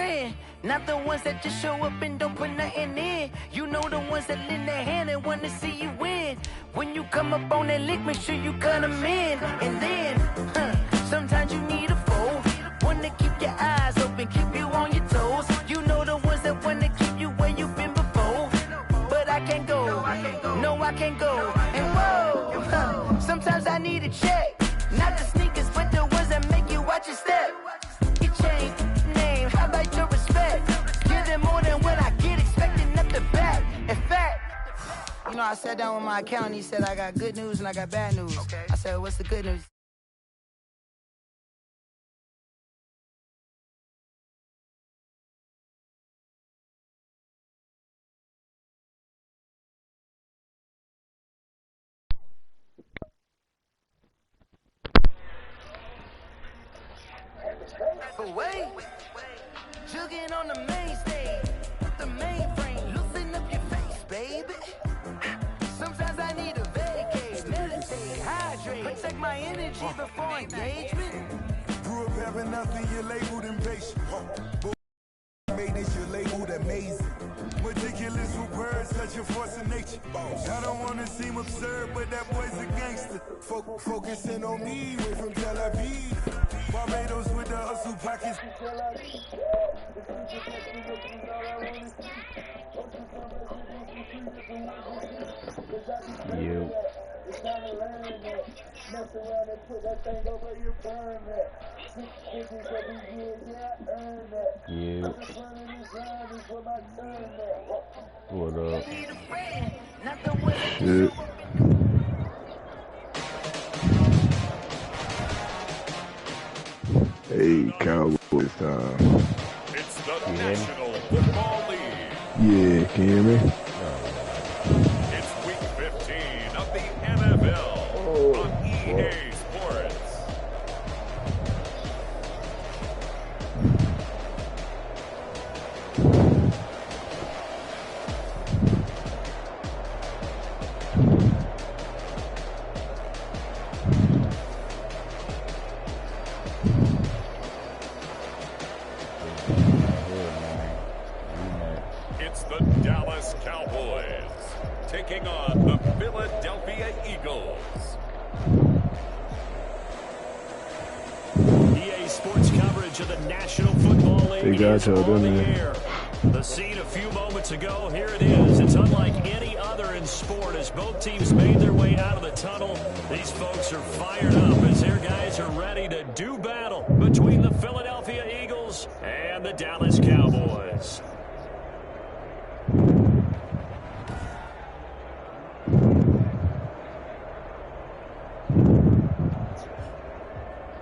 friend, not the ones that just show up and don't put nothing in. You know the ones that lend their hand and want to see you win. When you come up on that lick, make sure you cut them in. And then, sometimes you need a foe, one to keep your eyes open, keep you on your toes. You know the ones that want to keep you where you've been before. But I can't go, no I can't go. And whoa, sometimes I need a check. Not the sneakers, but the ones that make you watch your step. You change name, how about your respect? Give them more than what I get, expecting nothing back. In fact, you know, I sat down with my accountant, he said I got good news and I got bad news. Okay. I said, what's the good news? Away, jugging on the main stage, the mainframe, loosen up your face, baby. Sometimes I need a vacate, meditate, hydrate, protect my energy before engagement. Grew up having nothing, you're labeled impatient. Made this, you're labeled amazing. Ridiculous with words, such a force of nature. I don't want to seem absurd, but that boy's a gangster. Focusing on me, way from Tel Aviv. Barbados with the hustle pockets. You. You. What up? Yeah. Hey, Cowboys time. It's the National Football League. Yeah, can you hear me? It's week 15 of the NFL on EA Sports. It's the Dallas Cowboys taking on the Philadelphia Eagles. EA Sports coverage of the National Football League is on the air. The scene a few moments ago, here it is. It's unlike any other in sport as both teams made their way out of the tunnel. These folks are fired up as their guys are ready to do battle between the Philadelphia Eagles and the Dallas Cowboys.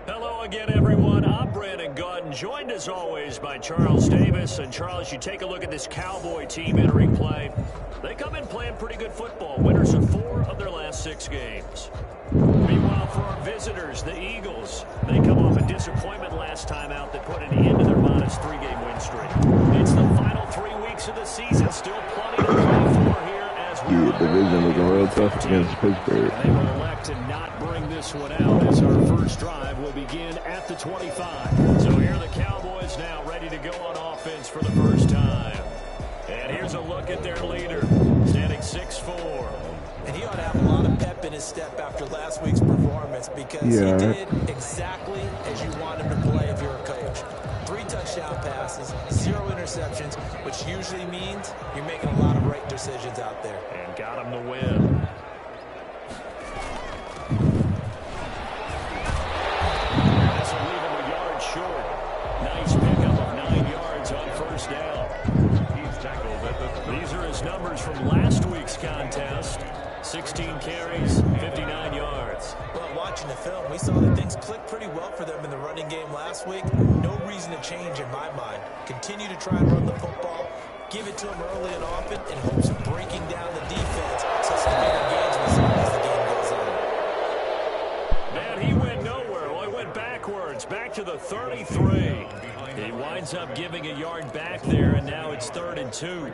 Hello again, everyone. I'm Brandon Gautin, joined as always by Charles Davis. And Charles, you take a look at this Cowboy team entering play. They come in playing pretty good football. Winners of 4 of their last 6 games. Meanwhile, for our visitors, the Eagles, they come off a disappointment last time out that put an end to their modest 3-game win streak. It's the final 3 weeks of the season. Still plenty to play for here as we the division looking real tough against Pittsburgh. And they will elect to not bring this one out as our first drive will begin at the 25. So here are the Cowboys now ready to go on offense for the first time. And here's a look at their leader, standing 6'4". And he ought to have a lot of pep in his step after last week's performance because he did exactly as you want him to play if you're a coach. 3 touchdown passes, 0 interceptions, which usually means you're making a lot of right decisions out there. And got him the win. This will leave him a yard short. Nice pickup of 9 yards on first down. He's tackled at the These are his numbers from last week's contest. 16 carries, 59 yards. Well, watching the film, we saw that things clicked pretty well for them in the running game last week. No reason to change in my mind. Continue to try and run the football, give it to them early and often in hopes of breaking down the defense so some bigger gains result as the game goes on. Man, he went nowhere. Well, he went backwards, back to the 33. He winds up giving a yard back there, and now it's 3rd and 2.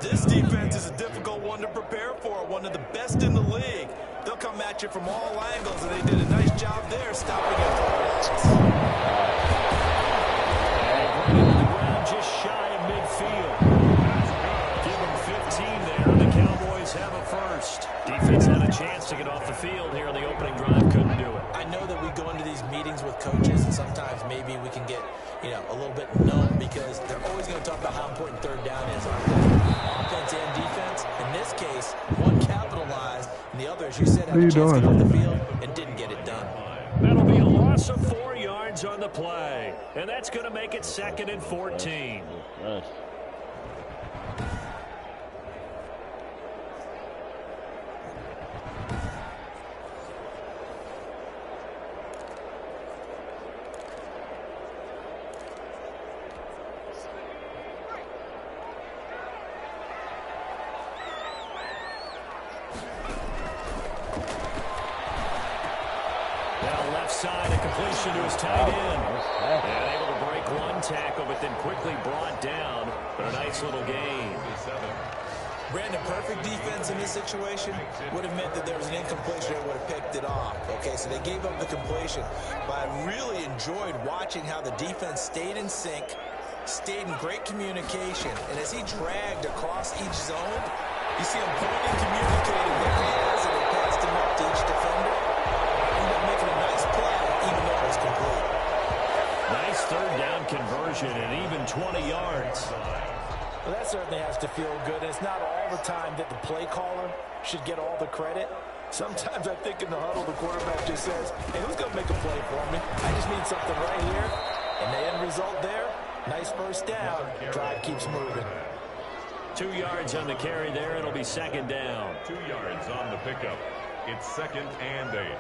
This defense is a difficult one to prepare for, one of the best in the league. They'll come at you from all angles, and they did a nice job there stopping it. And bringing to the ground just coaches, and sometimes maybe we can get, a little bit numb because they're always going to talk about how important third down is, aren't they? Offense and defense. In this case, one capitalized, and the other, as you said, had a chance to get on the field and didn't get it done. That'll be a loss of 4 yards on the play, and that's going to make it 2nd and 14. Side, a completion to his tight end. And able to break one tackle, but then quickly brought down. But a nice little gain. Brandon, perfect defense in this situation would have meant that there was an incompletion that would have picked it off. Okay, so they gave up the completion. But I really enjoyed watching how the defense stayed in sync, stayed in great communication. And as he dragged across each zone, you see him pointing, communicating. There he is, and he passed him up to each defender. Making a nice play, even though it was complete. Nice third down conversion and even 20 yards. Well, that certainly has to feel good. And it's not all the time that the play caller should get all the credit. Sometimes I think in the huddle, the quarterback just says, hey, who's going to make a play for me? I just need something right here. And the end result there, nice first down. Drive keeps moving. 2 yards on the carry there. It'll be 2nd down. 2 yards on the pickup. It's 2nd and 8.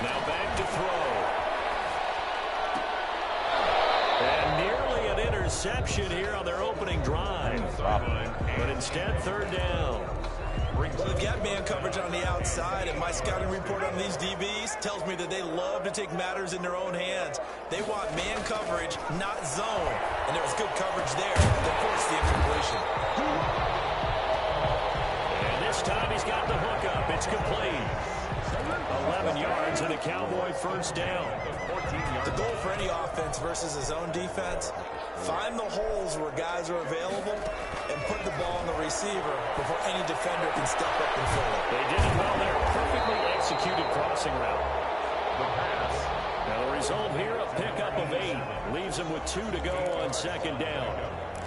Now back to throw. And nearly an interception here on their opening drive. But instead, 3rd down. Well, they've got man coverage on the outside, and my scouting report on these DBs tells me that they love to take matters in their own hands. They want man coverage, not zone. And there was good coverage there that forced the incompletion. And this time he's got the hookup. It's complete. 11 yards and a Cowboy first down. The goal for any offense versus a zone defense, find the holes where guys are available and put the ball on the receiver before any defender can step up and fill it. They did it well there. Perfectly executed crossing route. The pass. Now the result here, a pickup of 8. Leaves him with 2 to go on 2nd down.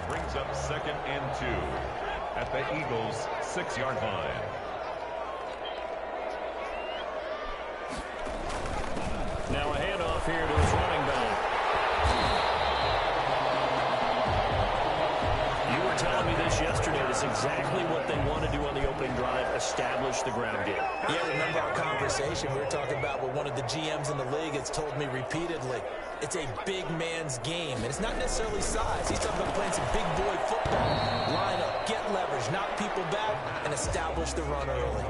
Brings up 2nd and 2 at the Eagles' 6-yard line. Now a handoff here to his running back. You were telling me this yesterday. That's exactly what they want to do on the opening drive, establish the ground game. Yeah, remember our conversation we were talking about with one of the GMs in the league. It's told me repeatedly, it's a big man's game. And it's not necessarily size. He's talking about playing some big boy football. Line up, get leverage, knock people back, and establish the run early.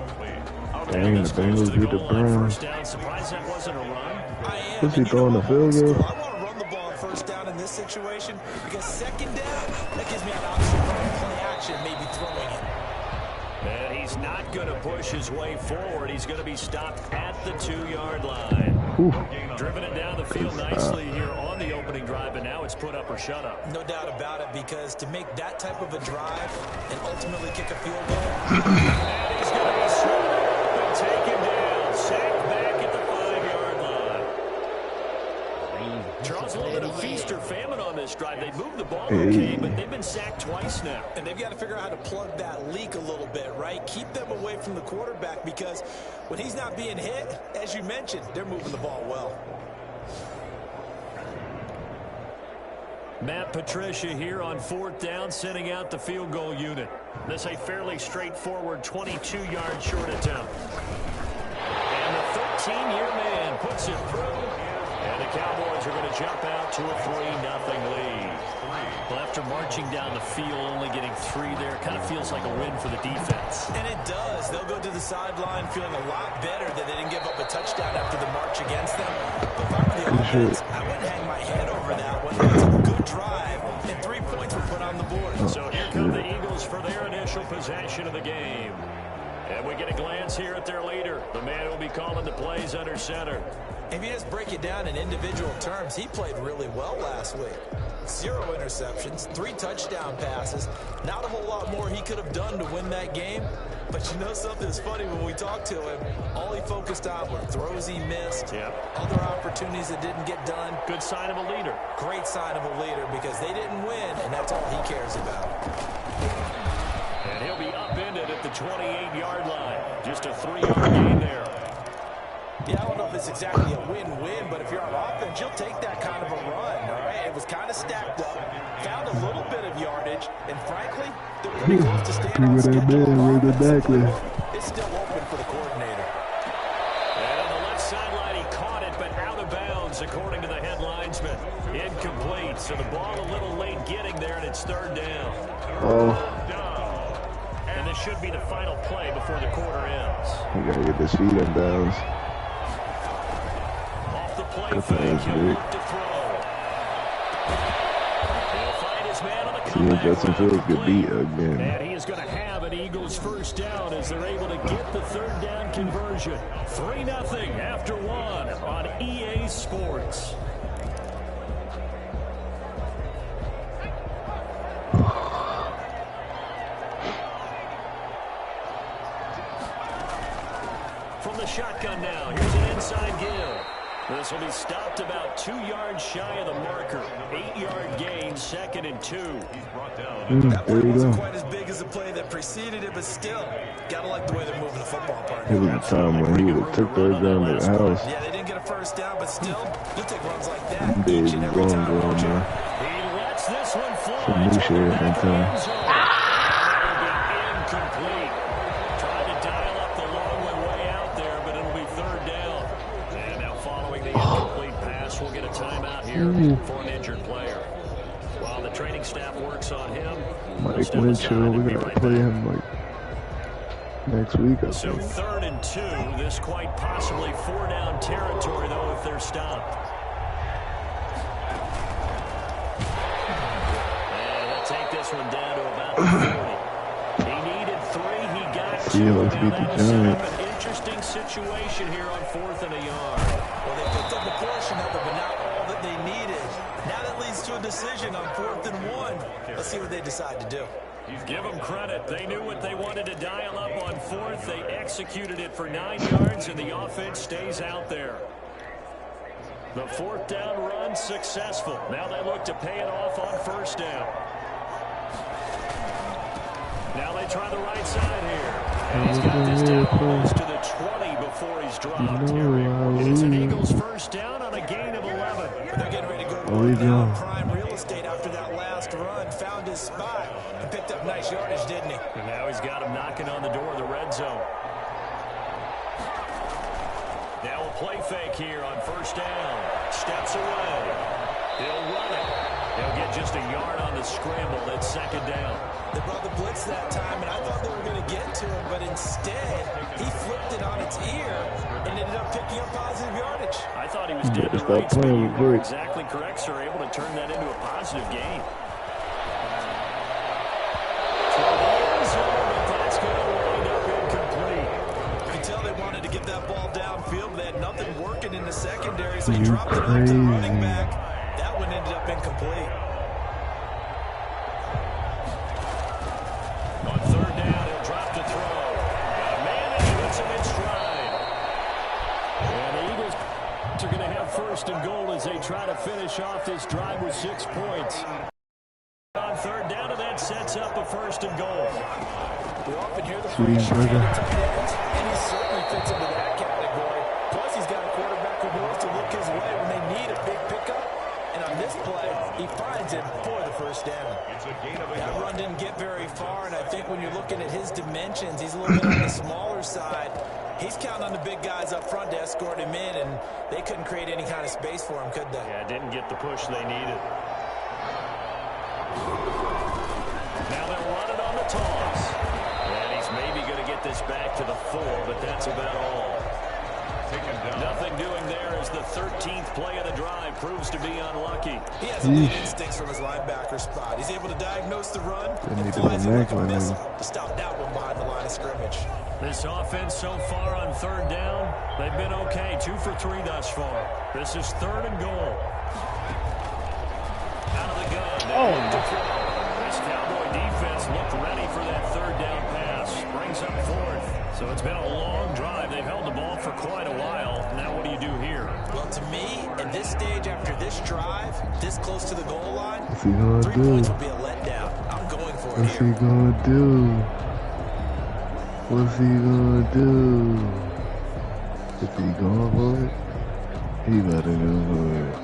Dang, the Bengals beat the Browns. Surprised that wasn't a run. I am. Was he throwing the field goal? I want to run the ball on 1st down in this situation because 2nd down, that gives me an option for play action, maybe throwing it. And he's not going to push his way forward. He's going to be stopped at the 2-yard line. Driven it down the field nicely here on the opening drive, and now it's put up or shut up. No doubt about it, because to make that type of a drive and ultimately kick a field goal. And he's going to be swung and taken down. Sacked back at the 5-yard line. Charles, a little bit of feast or famine on this drive. They moved the ball okay, but they've been sacked twice now. And they've got to figure out how to plug that leak a little bit, right? Keep them away from the quarterback, because when he's not being hit, as you mentioned, they're moving the ball well. Matt Patricia here on 4th down, sending out the field goal unit. This a fairly straightforward 22-yard short attempt. And the 13-year man puts it through. And the Cowboys are going to jump out to a 3-0 lead. Well, after marching down the field, only getting 3 there, kind of feels like a win for the defense. And it does. They'll go to the sideline feeling a lot better that they didn't give up a touchdown after the march against them. But if I were the offense, I wouldn't hang my head over that one. It's a good drive, and 3 points were put on the board. So here come the Eagles for their initial possession of the game. And we get a glance here at their leader, the man who will be calling the plays under center. If you just break it down in individual terms, he played really well last week. 0 interceptions, 3 touchdown passes. Not a whole lot more he could have done to win that game. But you know something that's funny, when we talked to him, all he focused on were throws he missed, other opportunities that didn't get done. Good sign of a leader. Great sign of a leader, because they didn't win, and that's all he cares about. And he'll be upended at the 28-yard line. Just a 3-yard gain there. Yeah, I don't know if it's exactly a win-win, but if you're on offense, you'll take that kind of a run, all right? It was kind of stacked up, found a little bit of yardage, and frankly, they're pretty close to staying on schedule. It's still open for the coordinator. And on the left sideline, he caught it, but out of bounds, according to the head linesman. Incomplete, so the ball a little late getting there, and it's 3rd down. And this should be the final play before the quarter ends. You gotta get this feet in bounds. Off the play fake, he'll look to throw. He'll find his man on the comeback. Justin Fields get beat again. And he is going to have an Eagles 1st down as they're able to get the 3rd down conversion. 3-0 after 1 on EA Sports. From the shotgun now, here's an inside give. This will be stopped about 2 yards shy of the marker. 8-yard gain, 2nd and 2. He's brought down. That play wasn't quite as big as the play that preceded it, but still, gotta like the way they're moving the football, partner. It was a time when he would have took those down to the house. Yeah, they didn't get a 1st down, but still, you'll take runs like that each and every time. He lets this one fly. Some new shit every time. Incomplete. Tried to dial up the long one way out there, but it'll be 3rd down. And now following the incomplete pass, we'll get a timeout here for an injured player. While the training staff works on him, Mike Winchell, we gotta play him like next week, I so think. 3rd and 2. This quite possibly 4-down territory, though, if they're stopped. And they'll take this one down to about 40. He needed 3. He got 2. Let's beat the Giants. An interesting situation here on 4th and a yard. Well, they picked up a portion of it, but not all that they needed. Now that leads to a decision on 4th and 1. Let's see what they decide to do. Give them credit. They knew what they wanted to dial up on 4th. They executed it for 9 yards, and the offense stays out there. The 4th down run successful. Now they look to pay it off on 1st down. Now they try the right side here. And he's got this down close to the 20 before he's dropped. And it's an Eagles 1st down on a gain of 11. They're getting ready to go down prime real estate after that last run. Found his spot and picked up nice yardage, didn't he? And now he's got him knocking on the door of the red zone. Now a play fake here on 1st down. Steps away. He'll run it. He'll get just a yard on the scramble. It's 2nd down. They brought the blitz that time, and I thought they were going to get to him, but instead, he flipped it on its ear and ended up picking up positive yardage. I thought he was dead to rights, but you were exactly correct, sir. Able to turn that into a positive gain. That's going to wind up incomplete. You can tell they wanted to get that ball downfield. They had nothing working in the secondary, so he dropped it off to the running back. That one ended up incomplete. On 3rd down, he'll drop the throw. Got a man that puts him in stride. And the Eagles are going to have 1st and goal as they try to finish off this drive with 6 points. On 3rd down, and that sets up a 1st and goal. We often hear the phrase tight ends, and he certainly fits into that category. Plus, he's got a quarterback who knows to look his way when they need a big pickup. And on this play, he finds it for the 1st down. That run didn't get very far, and I think when you're looking at his dimensions, he's a little bit on the smaller side. He's counting on the big guys up front to escort him in, and they couldn't create any kind of space for him, could they? Yeah, didn't get the push they needed. Now they'll run it on the toss. And he's maybe going to get this back to the 4, but that's about all. Nothing doing there as the 13th play of the drive proves to be unlucky. He has elite instincts from his linebacker spot. He's able to diagnose the run and flies it like a missile to stop that one behind the line of scrimmage. This offense so far on 3rd down, they've been okay. 2 for 3 thus far. This is 3rd and goal. Out of the gun. zone. This Cowboy defense looked ready for that third down pass. Brings up fourth. So it's been a long drive. They've held the ball for quite a while. Now what do you do here? Well, to me, at this stage, after this drive, this close to the goal line, What's he gonna 3 do? points would be a letdown. I'm going for it What's he here. gonna do? What's he gonna do? Is he going for it? He better go for it.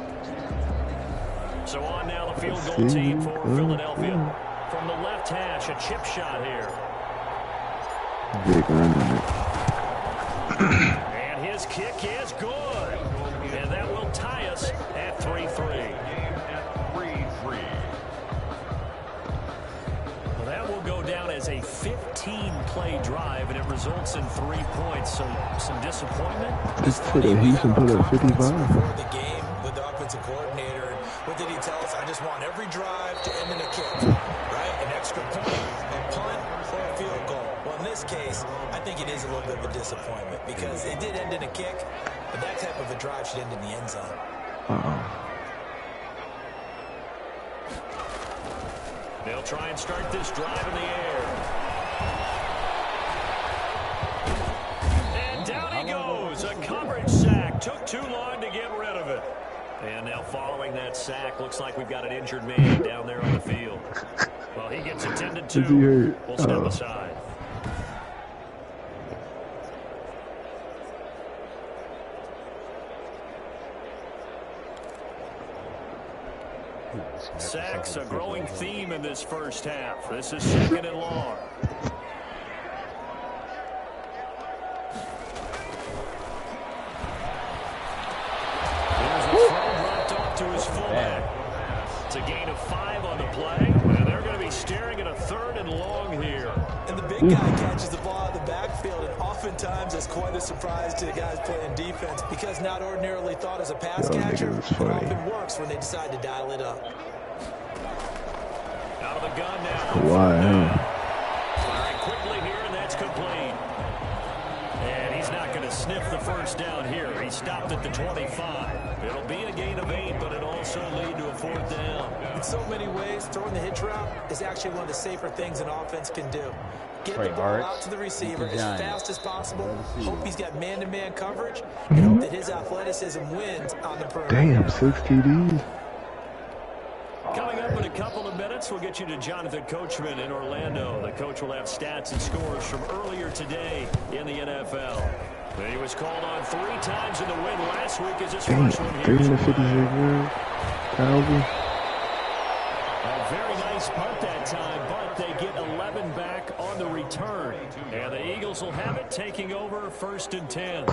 So on now the field goal team for Philadelphia. From the left hash, a chip shot here. Vickk running it. And his kick is good. And that will tie us at 3-3. Well, that will go down as a 15-play drive, and it results in 3 points. So some disappointment. Just put a Houston put up 55. Before the game with the offensive coordinator, what did he tell us? I just want every drive to end in a kick, right? An extra point, a punt, or a field goal. Well, in this case, I think it is a little bit of a disappointment because it did end in a kick, but that type of a drive should end in the end zone. They'll try and start this drive in the air. And down he goes. A coverage sack. Took too long to get rid of it. And now following that sack, looks like we've got an injured man down there on the field. Well, he gets attended to. Is he hurt? We'll step aside. Sacks, a growing theme in this first half. This is 2nd and long. There's a throw dropped off to his fullback. It's a gain of 5 on the play, and they're going to be staring at a 3rd and long here. And the big guy catches the ball out of the backfield, and oftentimes it's quite a surprise to the guys playing defense because not ordinarily thought as a pass catcher, it often works when they decide to dial it up. Out of the gun now. Wow. Firing quickly here, and that's complete. And he's not going to sniff the first down here. He stopped at the 25. It'll be a gain of 8, but it also lead to a 4th down. In so many ways, throwing the hitch route is actually one of the safer things an offense can do. Get the ball out to the receiver as fast as possible. Hope he's got man-to-man coverage, and hope that his athleticism wins on the perimeter. Damn, 6 TDs. Coming up in a couple of minutes, we'll get you to Jonathan Coachman in Orlando. The coach will have stats and scores from earlier today in the NFL. He was called on 3 times in the win last week as his first one here. 356,000. A very nice punt that time, but they get 11 back on the return. And the Eagles will have it, taking over 1st and 10.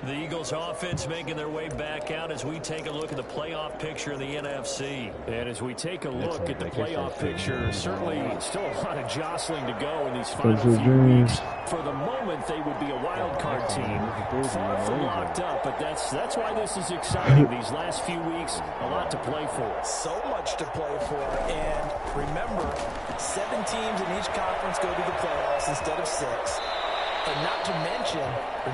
The Eagles offense making their way back out as we take a look at the playoff picture in the NFC. And as we take a look at the playoff picture, certainly still a lot of jostling to go in these final few weeks. For the moment, they would be a wild card team. Far from locked up, but that's why this is exciting. These last few weeks, a lot to play for. So much to play for. And remember, 7 teams in each conference go to the playoffs instead of 6. And not to mention,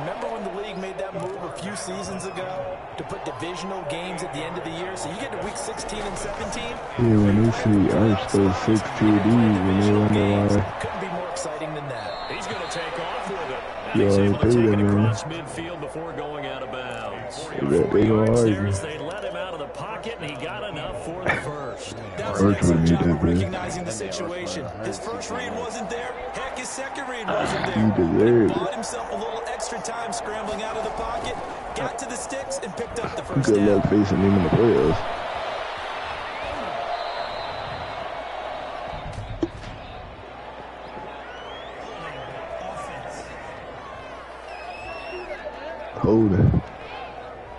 remember when the league made that move a few seasons ago to put divisional games at the end of the year? So you get to week 16 and 17. Yeah, when they see Arch those 6 TDs, when they wonder why. Couldn't be more exciting than that. He's going to take off with it. And Yo, he's able to take it man. across midfield before going out of bounds. They 4 go yards argue. there as they let him out of the pocket, and he got enough for the first. That was an Arch excellent would job need of that, man. recognizing the situation. His first read wasn't there. Heck, his second read wasn't He there. deserved Bought it. himself a little extra time scrambling out of the pocket, got to the sticks, and picked up the first Good down. luck facing him in the playoffs. Holding.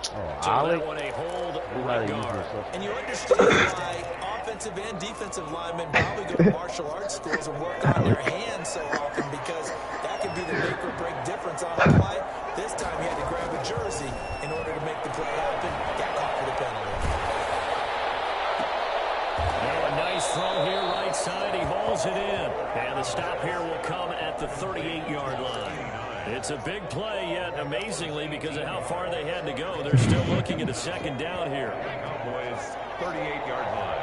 So that one a hold right guard. And you understand why offensive and defensive linemen probably go to martial arts schools and work on their hands so often because that could be the make or break difference on a play. This time he had to grab a jersey in order to make the play happen. Got caught for the penalty. Oh, a nice throw here right side. He hauls it in. And the stop here will come at the 38-yard line. It's a big play, yet amazingly, because of how far they had to go, they're still looking at a 2nd down here. Cowboys 38-yard line.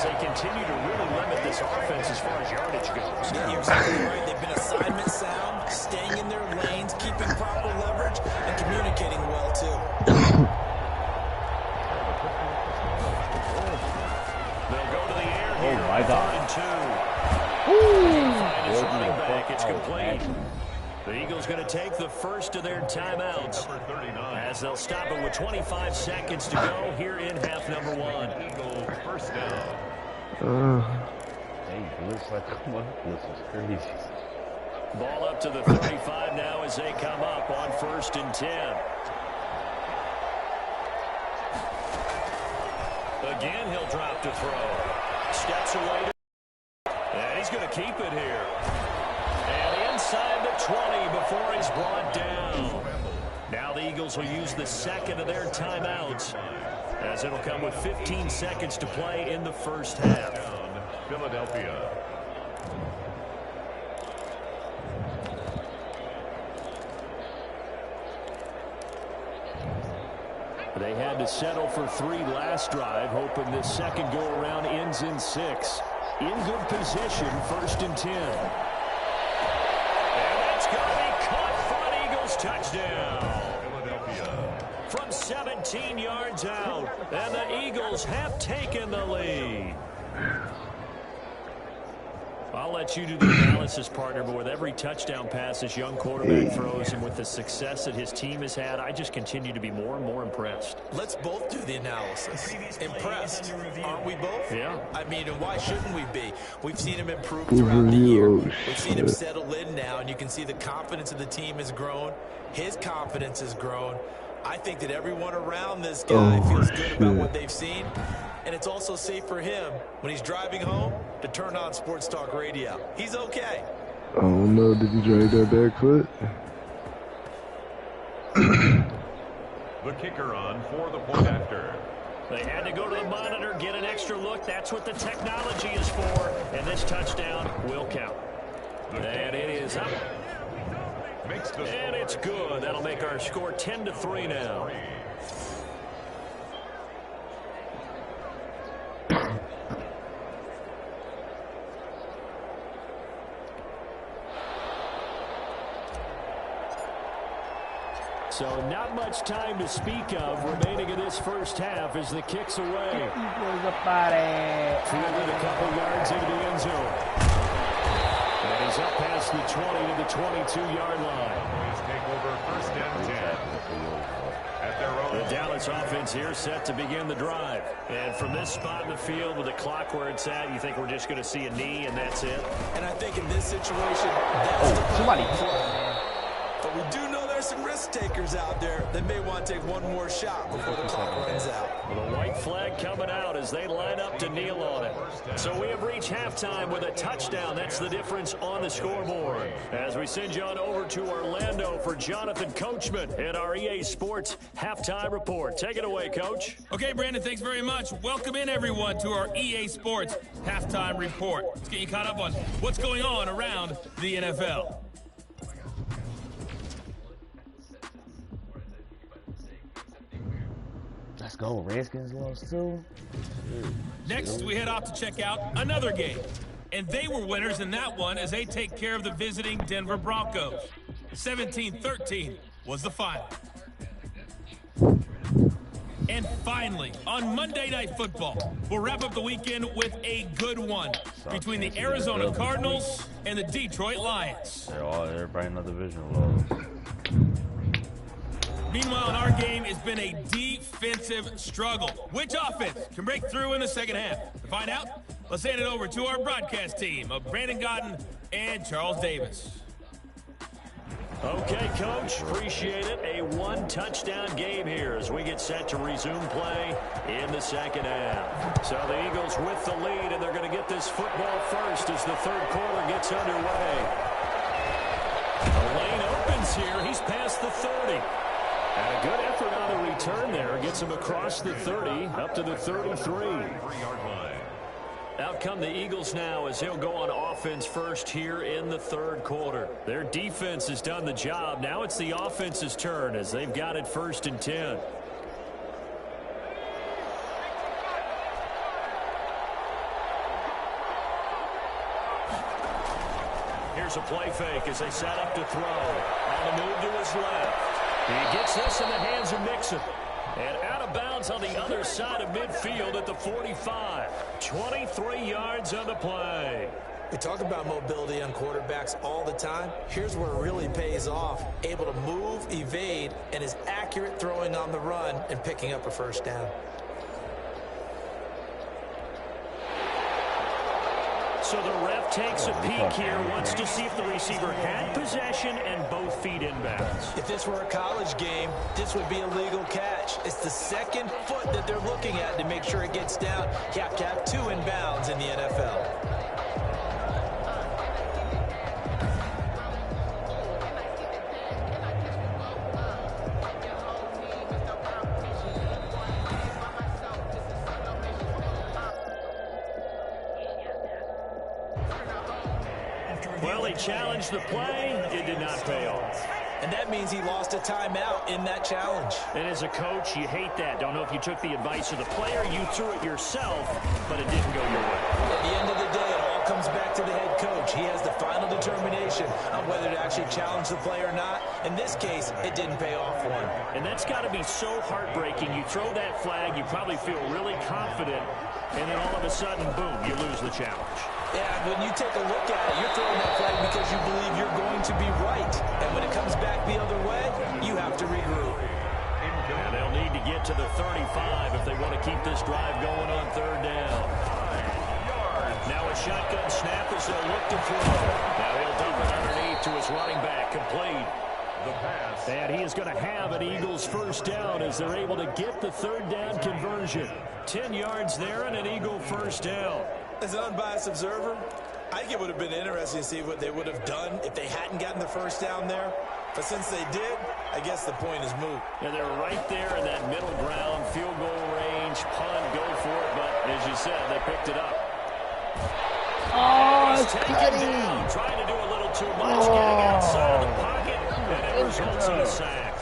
they continue to really limit this offense as far as yardage goes. Yeah, you're exactly right. They've been assignment sound, staying in their lanes, keeping proper leverage, and communicating well, too. They'll go to the air here. Oh, my God. 3rd and 2. Find his running back. It's complete. The Eagles going to take the first of their timeouts as they'll stop it with 25 seconds to go here in half number 1. Eagles first down. Hey, blitz like come on, blitz is crazy. Ball up to the 35 now as they come up on 1st and 10. Again, he'll drop to throw. Steps away. And he's going to keep it here. And inside the 20 before he's brought down. Now the Eagles will use the second of their timeouts, as it'll come with 15 seconds to play in the first half. Philadelphia. They had to settle for 3 last drive, hoping this second go-around ends in 6. In good position, 1st and 10. And that's going to be caught for an Eagles touchdown. Philadelphia. From 17 yards out, and the Eagles have taken the lead. I'll let you do the analysis, partner, but with every touchdown pass this young quarterback throws and with the success that his team has had, I just continue to be more and more impressed. Let's both do the analysis. Impressed, aren't we both? Yeah. I mean, and why shouldn't we be? We've seen him improve throughout the year. We've seen him settle in now, and you can see the confidence of the team has grown. His confidence has grown. I think that everyone around this guy feels good about what they've seen. And it's also safe for him when he's driving home to turn on Sports Talk Radio. He's okay. I don't know. Did he drag that back foot? The kicker on for the point after. They had to go to the monitor, get an extra look. That's what the technology is for. And this touchdown will count. And it is up. And it's good. That'll make our score 10-3 now. So not much time to speak of remaining in this first half as the kick's away. Fielded a couple yards into the end zone. And he's up past the 20 to the 22-yard line. Please take over 1st and 10. At their own. The Dallas offense here set to begin the drive. And from this spot in the field with the clock where it's at, you think we're just going to see a knee and that's it? And I think in this situation, that's somebody. But we do know there's some risk takers out there that may want to take one more shot before the clock runs out. Well, the white flag coming out as they line up to kneel on it. So we have reached halftime with a touchdown. That's the difference on the scoreboard. As we send you on over to Orlando for Jonathan Coachman at our EA Sports Halftime Report. Take it away, Coach. Okay, Brandon, thanks very much. Welcome in, everyone, to our EA Sports Halftime Report. Let's get you caught up on what's going on around the NFL. Let's go. Redskins lost too. Next, we head off to check out another game. And they were winners in that one as they take care of the visiting Denver Broncos. 17-13 was the final. And finally, on Monday Night Football, we'll wrap up the weekend with a good one between the Arizona Cardinals and the Detroit Lions. Everybody in the division lost. Meanwhile, in our game, it's been a defensive struggle. Which offense can break through in the second half? To find out, let's hand it over to our broadcast team of Brandon Godden and Charles Davis. Okay, Coach, appreciate it. A one-touchdown game here as we get set to resume play in the second half. So the Eagles with the lead, and they're going to get this football first as the third quarter gets underway. The lane opens here. He's past the 30. And a good effort on the return there. Gets him across the 30, up to the 33. Out come the Eagles now as he'll go on offense first here in the third quarter. Their defense has done the job. Now it's the offense's turn as they've got it 1st and 10. Here's a play fake as they set up to throw. On the move to his left. He gets this in the hands of Mixon. And out of bounds on the other side of midfield at the 45. 23 yards on the play. We talk about mobility on quarterbacks all the time. Here's where it really pays off. Able to move, evade, and is accurate throwing on the run and picking up a first down. So the ref takes a peek here, wants to see if the receiver had possession and both feet inbounds. If this were a college game, this would be a legal catch. It's the second foot that they're looking at to make sure it gets down. You have to have 2 inbounds in the NFL. Well, he challenged the play. It did not pay off. And that means he lost a timeout in that challenge. And as a coach, you hate that. Don't know if you took the advice of the player, you threw it yourself, but it didn't go your way. At the end of the day, it all comes back to the head coach. He has the final determination on whether to actually challenge the play or not. In this case, it didn't pay off for him. And that's got to be so heartbreaking. You throw that flag, you probably feel really confident, and then all of a sudden, boom, you lose the challenge. Yeah, when you take a look at it, you're throwing that flag because you believe you're going to be right. And when it comes back the other way, you have to regroup. And they'll need to get to the 35 if they want to keep this drive going on third down. Now a shotgun snap as they'll look to throw. Now he'll dump it underneath to his running back, complete. The pass. And he is going to have an Eagles first down as they're able to get the third down conversion. 10 yards there and an Eagle first down. As an unbiased observer, I think it would have been interesting to see what they would have done if they hadn't gotten the first down there. But since they did, I guess the point is moot. Yeah, they're right there in that middle ground, field goal range, punt, go for it. But as you said, they picked it up. Oh, he's taken down, trying to do a little too much, getting outside of the pocket, and it results in a sack.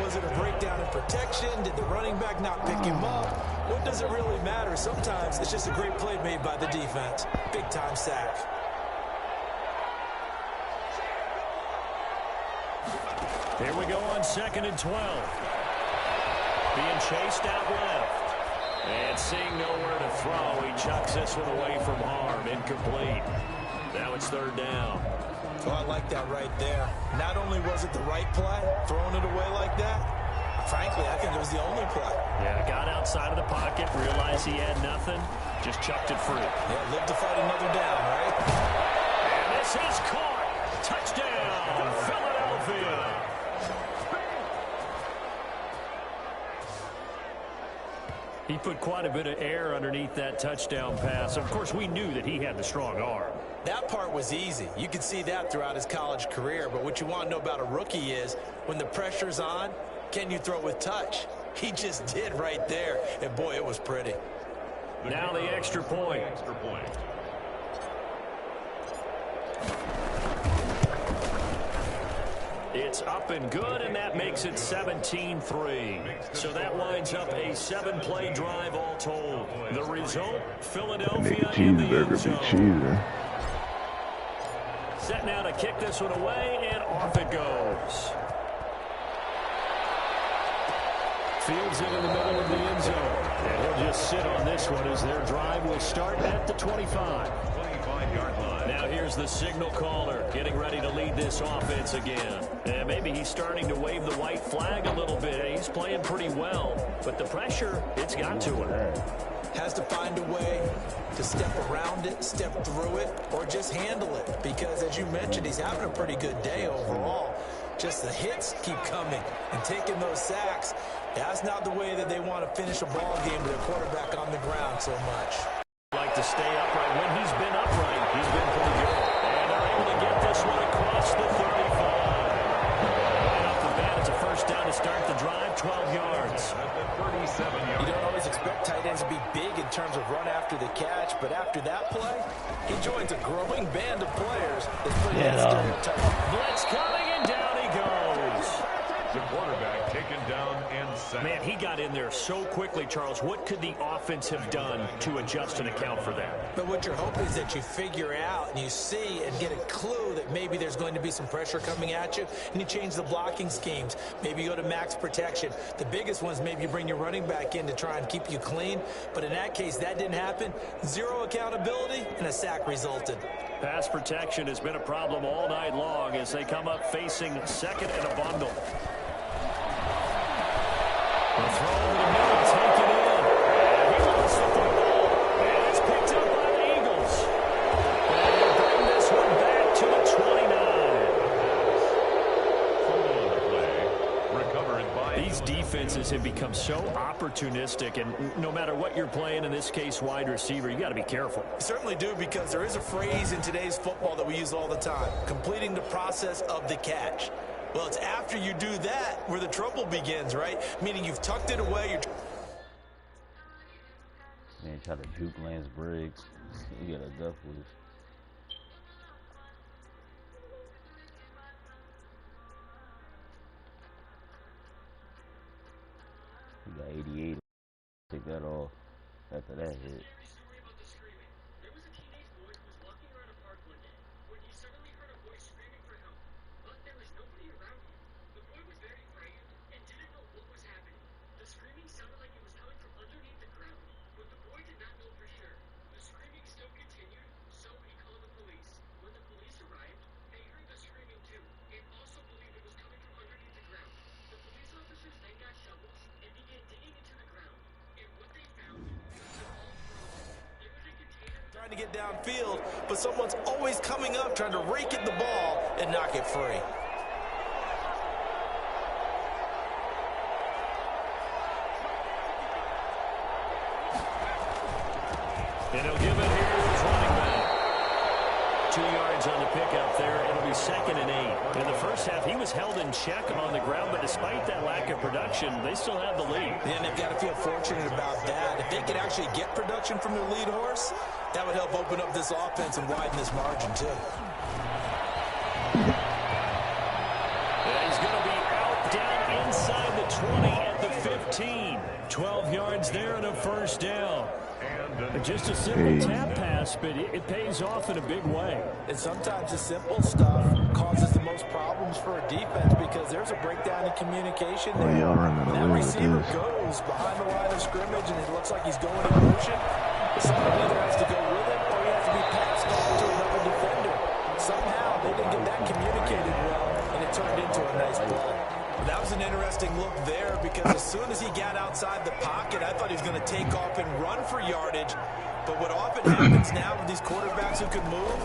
Was it a breakdown in protection? Did the running back not pick him up? What does it really matter? Sometimes it's just a great play made by the defense. Big-time sack. Here we go on 2nd and 12. Being chased out left. And seeing nowhere to throw, he chucks this one away from harm. Incomplete. Now it's third down. Oh, I like that right there. Not only was it the right play, throwing it away like that, frankly, I think it was the only play. Yeah, got outside of the pocket, realized he had nothing, just chucked it free. Yeah, live to fight another down, right? And this is caught. Touchdown, Philadelphia. He put quite a bit of air underneath that touchdown pass. Of course, we knew that he had the strong arm. That part was easy. You could see that throughout his college career. But what you want to know about a rookie is when the pressure's on, can you throw with touch? He just did right there. And, boy, it was pretty. Now the extra point. It's up and good, and that makes it 17-3. So that winds up a 7-play drive all told. The result, Philadelphia in the end zone. Set now to kick this one away, and off it goes. Fields it in the middle of the end zone. And he'll just sit on this one as their drive will start at the 25. 25-yard line. Now here's the signal caller getting ready to lead this offense again. And maybe he's starting to wave the white flag a little bit. He's playing pretty well. But the pressure, it's got to him. Has to find a way to step around it, step through it, or just handle it. Because, as you mentioned, he's having a pretty good day overall. Just the hits keep coming and taking those sacks. That's not the way that they want to finish a ball game with a quarterback on the ground so much. Like to stay upright. When he's been upright, he's been pretty good. And they're able to get this one across the 35. Right off the bat, it's a first down to start the drive, 12 yards. You don't always expect tight ends to be big in terms of run after the catch, but after that play, he joins a growing band of players that's putting that stereotype. Blitz coming, and down he goes. The quarterback taken down and sacked. Man, he got in there so quickly, Charles. What could the offense have done to adjust and account for that? But what you're hoping is that you figure out and you see and get a clue that maybe there's going to be some pressure coming at you, and you change the blocking schemes. Maybe you go to max protection. The biggest one is maybe you bring your running back in to try and keep you clean. But in that case, that didn't happen. Zero accountability, and a sack resulted. Pass protection has been a problem all night long as they come up facing second and a bundle. The throw over the middle, taken in. And he lost the football. And it's picked up by the Eagles. And they bring this one back to the 29. Recovered by These defenses have become so opportunistic, and no matter what you're playing, in this case wide receiver, you got to be careful. You certainly do, because there is a phrase in today's football that we use all the time: completing the process of the catch. Well, it's after you do that where the trouble begins, right? Meaning you've tucked it away. Man, try to juke Lance Briggs. He got a duck loose. He got 88. Take that off after that hit. To get downfield, but someone's always coming up trying to rake at the ball and knock it free. And he'll give it here to his running back. 2 yards on the pickup there. It'll be 2nd and 8. In the first half, he was held in check on the ground, but despite that lack of production, they still have the lead. And they've got to feel fortunate about that. If they could actually get production from their lead horse, that would help open up this offense and widen this margin, too. And he's going to be out down inside the 20 at the 15. 12 yards there and a first down. Just a simple tap pass, but it pays off in a big way. And sometimes the simple stuff causes the most problems for a defense because there's a breakdown in communication there. That receiver goes behind the line of scrimmage, and it looks like he's going in motion. Someone either has to go with it or he has to be passed off to another defender. Somehow they didn't get that communicated well, and it turned into a nice play. That was an interesting look there because as soon as he got outside the pocket, I thought he was going to take off and run for yardage. But what often happens now with these quarterbacks who can move,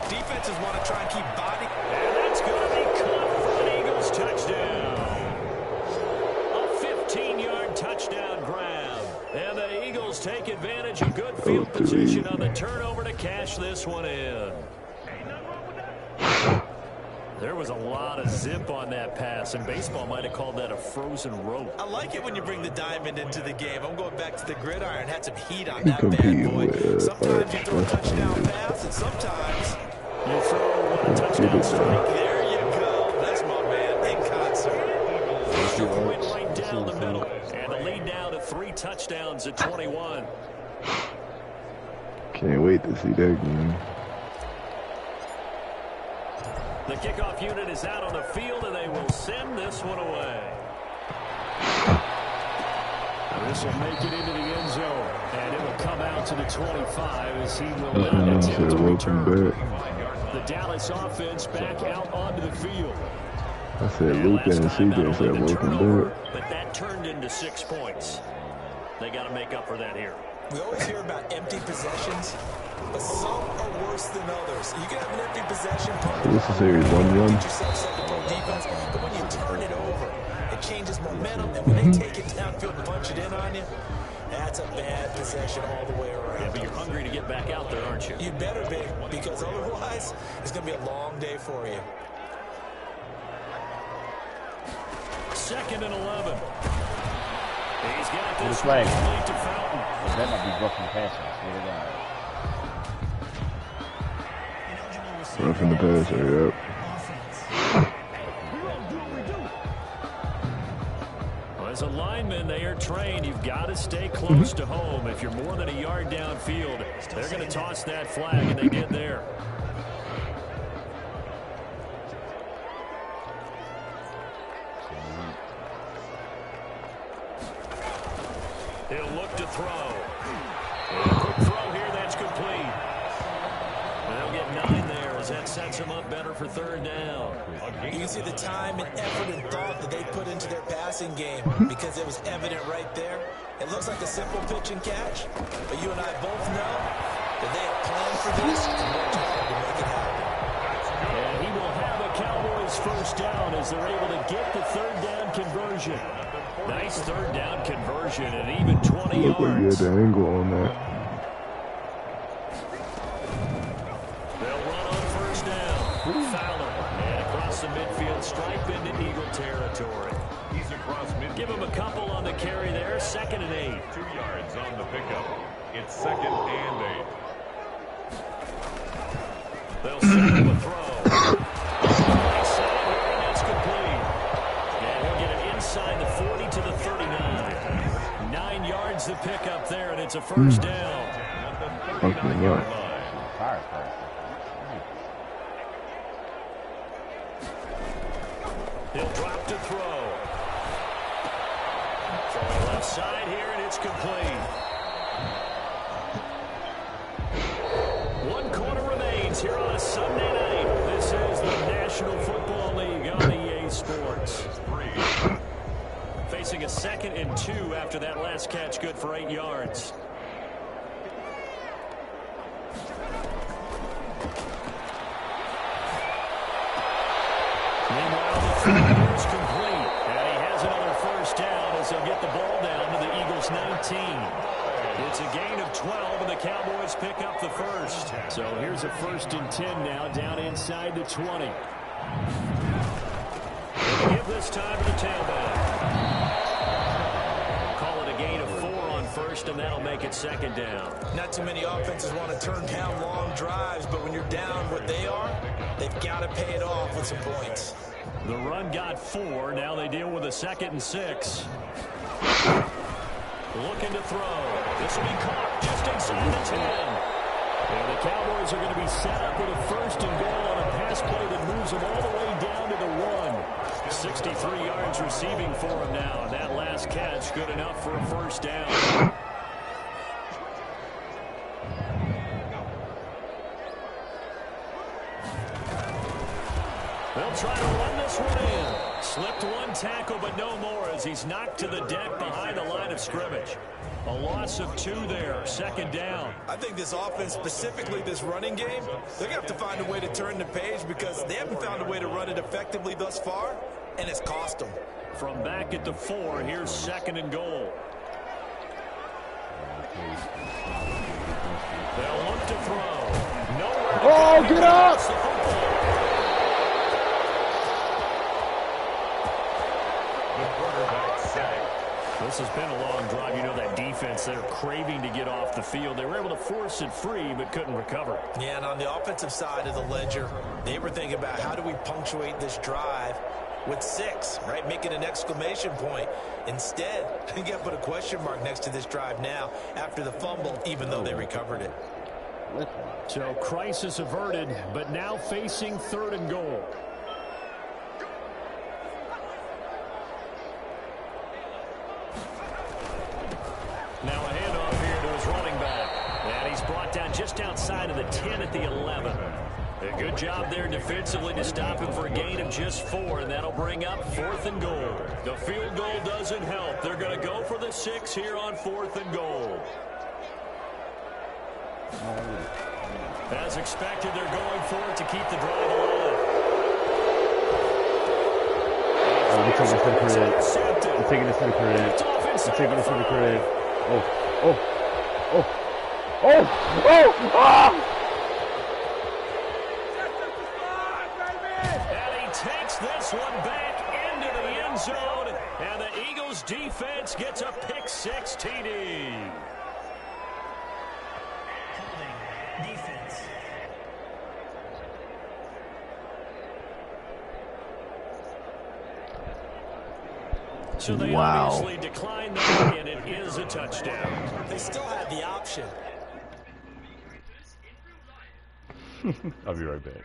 defenses want to try and keep body. And that's going to be caught for an Eagles touchdown. A 15-yard touchdown grab. And the Eagles take advantage of good field position on the turnover to cash this one in. There was a lot of zip on that pass, and baseball might have called that a frozen rope. I like it when you bring the diamond into the game. I'm going back to the gridiron. Had some heat on that bad boy. Sometimes you throw a touchdown pass, and sometimes you throw a touchdown strike. There you go. That's my man in concert. Went right down the middle, and the lead down to 3 touchdowns at 21. Can't wait to see that game. The kickoff unit is out on the field, and they will send this one away. This will make it into the end zone, and it will come out to the 25 as he will not attempt to return. The Dallas offense back out onto the field. I said Luke and CJ said welcome back. But that turned into 6 points. They got to make up for that here. We always hear about empty possessions, but some are worse than others. You can have an empty possession. This is series 1-1. Defense, but when you turn it over, it changes momentum, and when they take it downfield and punch it in on you, that's a bad possession all the way around. Yeah, but you're hungry to get back out there, aren't you? You better be, because otherwise, it's going to be a long day for you. 2nd and 11. He's got this flag. Late to Fountain. That might be roughing passing. Swear to God. Roughing the passer, yep. As a lineman, they are trained. You've got to stay close to home. If you're more than a yard downfield, they're going to toss that flag, and they did there. He'll look to throw. Quick throw here, that's complete. They'll get 9 there as that sets him up better for 3rd down. You can see the time and effort and thought that they put into their passing game because it was evident right there. It looks like a simple pitch and catch, but you and I both know that they have planned for this and worked hard to make it happen. And he will have a Cowboys 1st down as they're able to get the 3rd down conversion. Nice 3rd down conversion and even 20 yards. Look like you had the angle on that. They'll run on 1st down. Fowler. And across the midfield stripe into Eagle territory. He's across midfield. Give him a couple on the carry there. 2nd and 8. 2 yards on the pickup. It's 2nd and 8. They'll set up a throw. That's complete. And he'll get it inside the 40 to the 39. 9 yards to pick up there, and it's a 1st down. At the 39-yard line. He'll drop to throw. From the left side here, and it's complete. 1 quarter remains here on a Sunday night. This is the National Football League on EA Sports. Facing a 2nd and 2 after that last catch, good for 8 yards. Meanwhile, the throw is complete, and he has another 1st down as he'll get the ball down to the Eagles' 19. It's a gain of 12, and the Cowboys pick up the 1st. So here's a 1st and 10 now, down inside the 20. Give this time to the tailback. Call it a gain of 4 on 1st, and that'll make it 2nd down. Not too many offenses want to turn down long drives, but when you're down what they are, they've got to pay it off with some points. The run got 4. Now they deal with a 2nd and 6. Looking to throw. This will be caught just inside the 10. And the Cowboys are going to be set up with a 1st and goal on a pass play that moves them all the way down to the 1. 63 yards receiving for him now. And that last catch good enough for a 1st down. They'll try to run this one in. Slipped 1 tackle, but no more as he's knocked to the deck behind the line of scrimmage. A loss of 2 there, 2nd down. I think this offense, specifically this running game, they're going to have to find a way to turn the page because they haven't found a way to run it effectively thus far, and it's cost them. From back at the 4, here's 2nd and goal. They'll look to throw. Nowhere to Oh, get up! This has been a long drive. You know that defense, they're craving to get off the field. They were able to force it free, but couldn't recover. Yeah, and on the offensive side of the ledger, they were thinking about how do we punctuate this drive with 6, right? Making an exclamation point. Instead, you got to put a question mark next to this drive now after the fumble, even though they recovered it. So crisis averted, but now facing 3rd and goal. Now a handoff here to his running back. And he's brought down just outside of the 10 at the 11. A good job there defensively to stop him for a gain of just 4, and that'll bring up 4th and goal. The field goal doesn't help. They're going to go for the 6 here on 4th and goal. As expected, they're going for it to keep the drive alive. I'm taking this to the crib. I'm taking this to the crib. I'm taking this to the crib. Oh, oh, oh, oh, oh, ah! And he takes this one back into the end zone, and the Eagles defense gets a pick-6 TD. Defense. So they obviously declined that, and it is a touchdown. They still had the option. I'll be right back.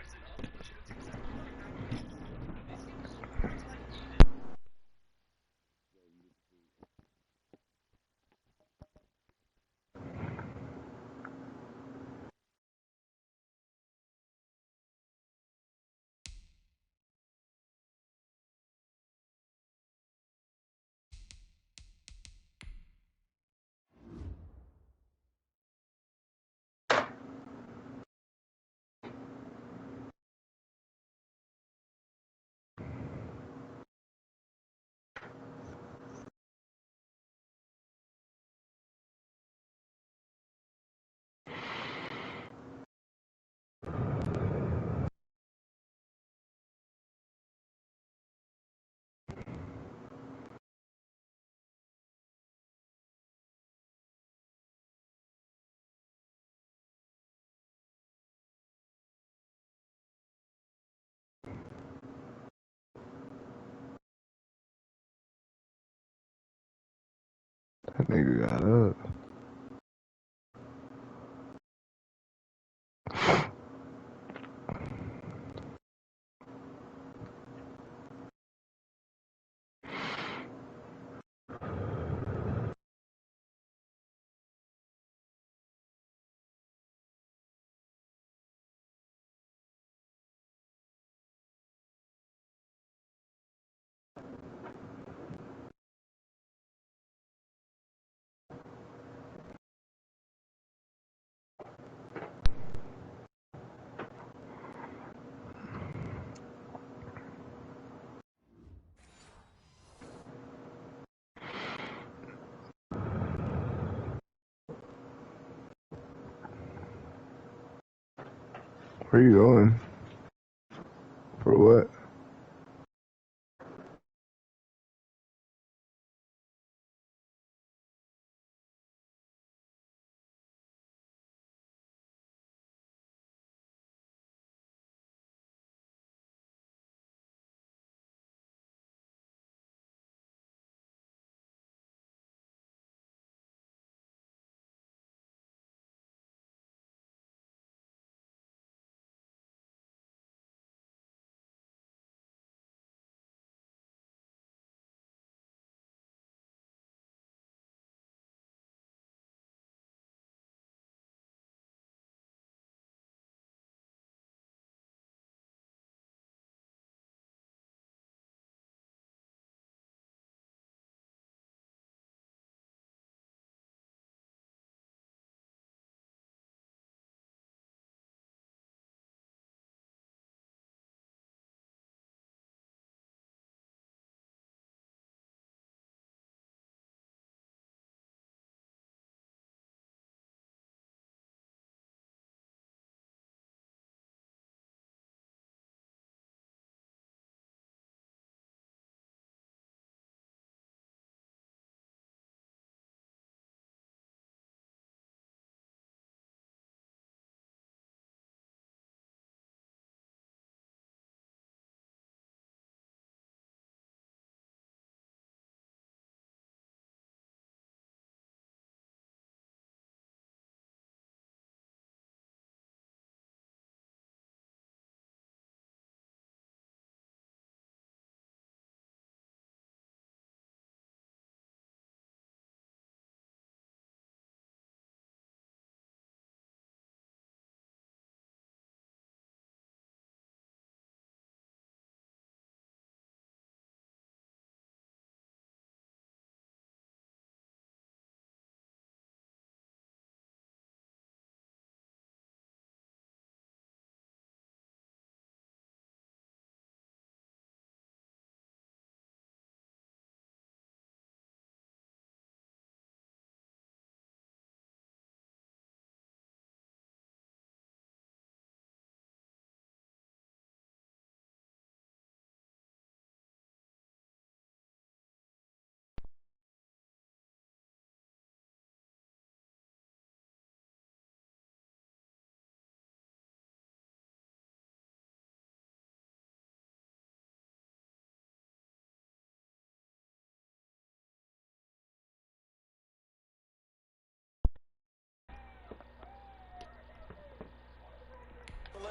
That nigga got up. Where you going? For what?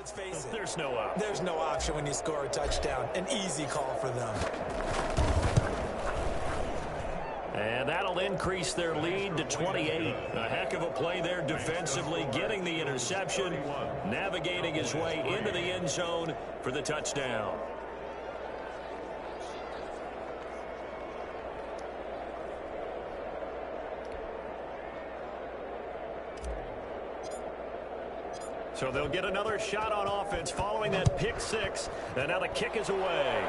let's face it. There's no option. There's no option when you score a touchdown. An easy call for them. And that'll increase their lead to 28. A heck of a play there defensively, getting the interception, navigating his way into the end zone for the touchdown. So they'll get another shot on offense following that pick six. And now the kick is away.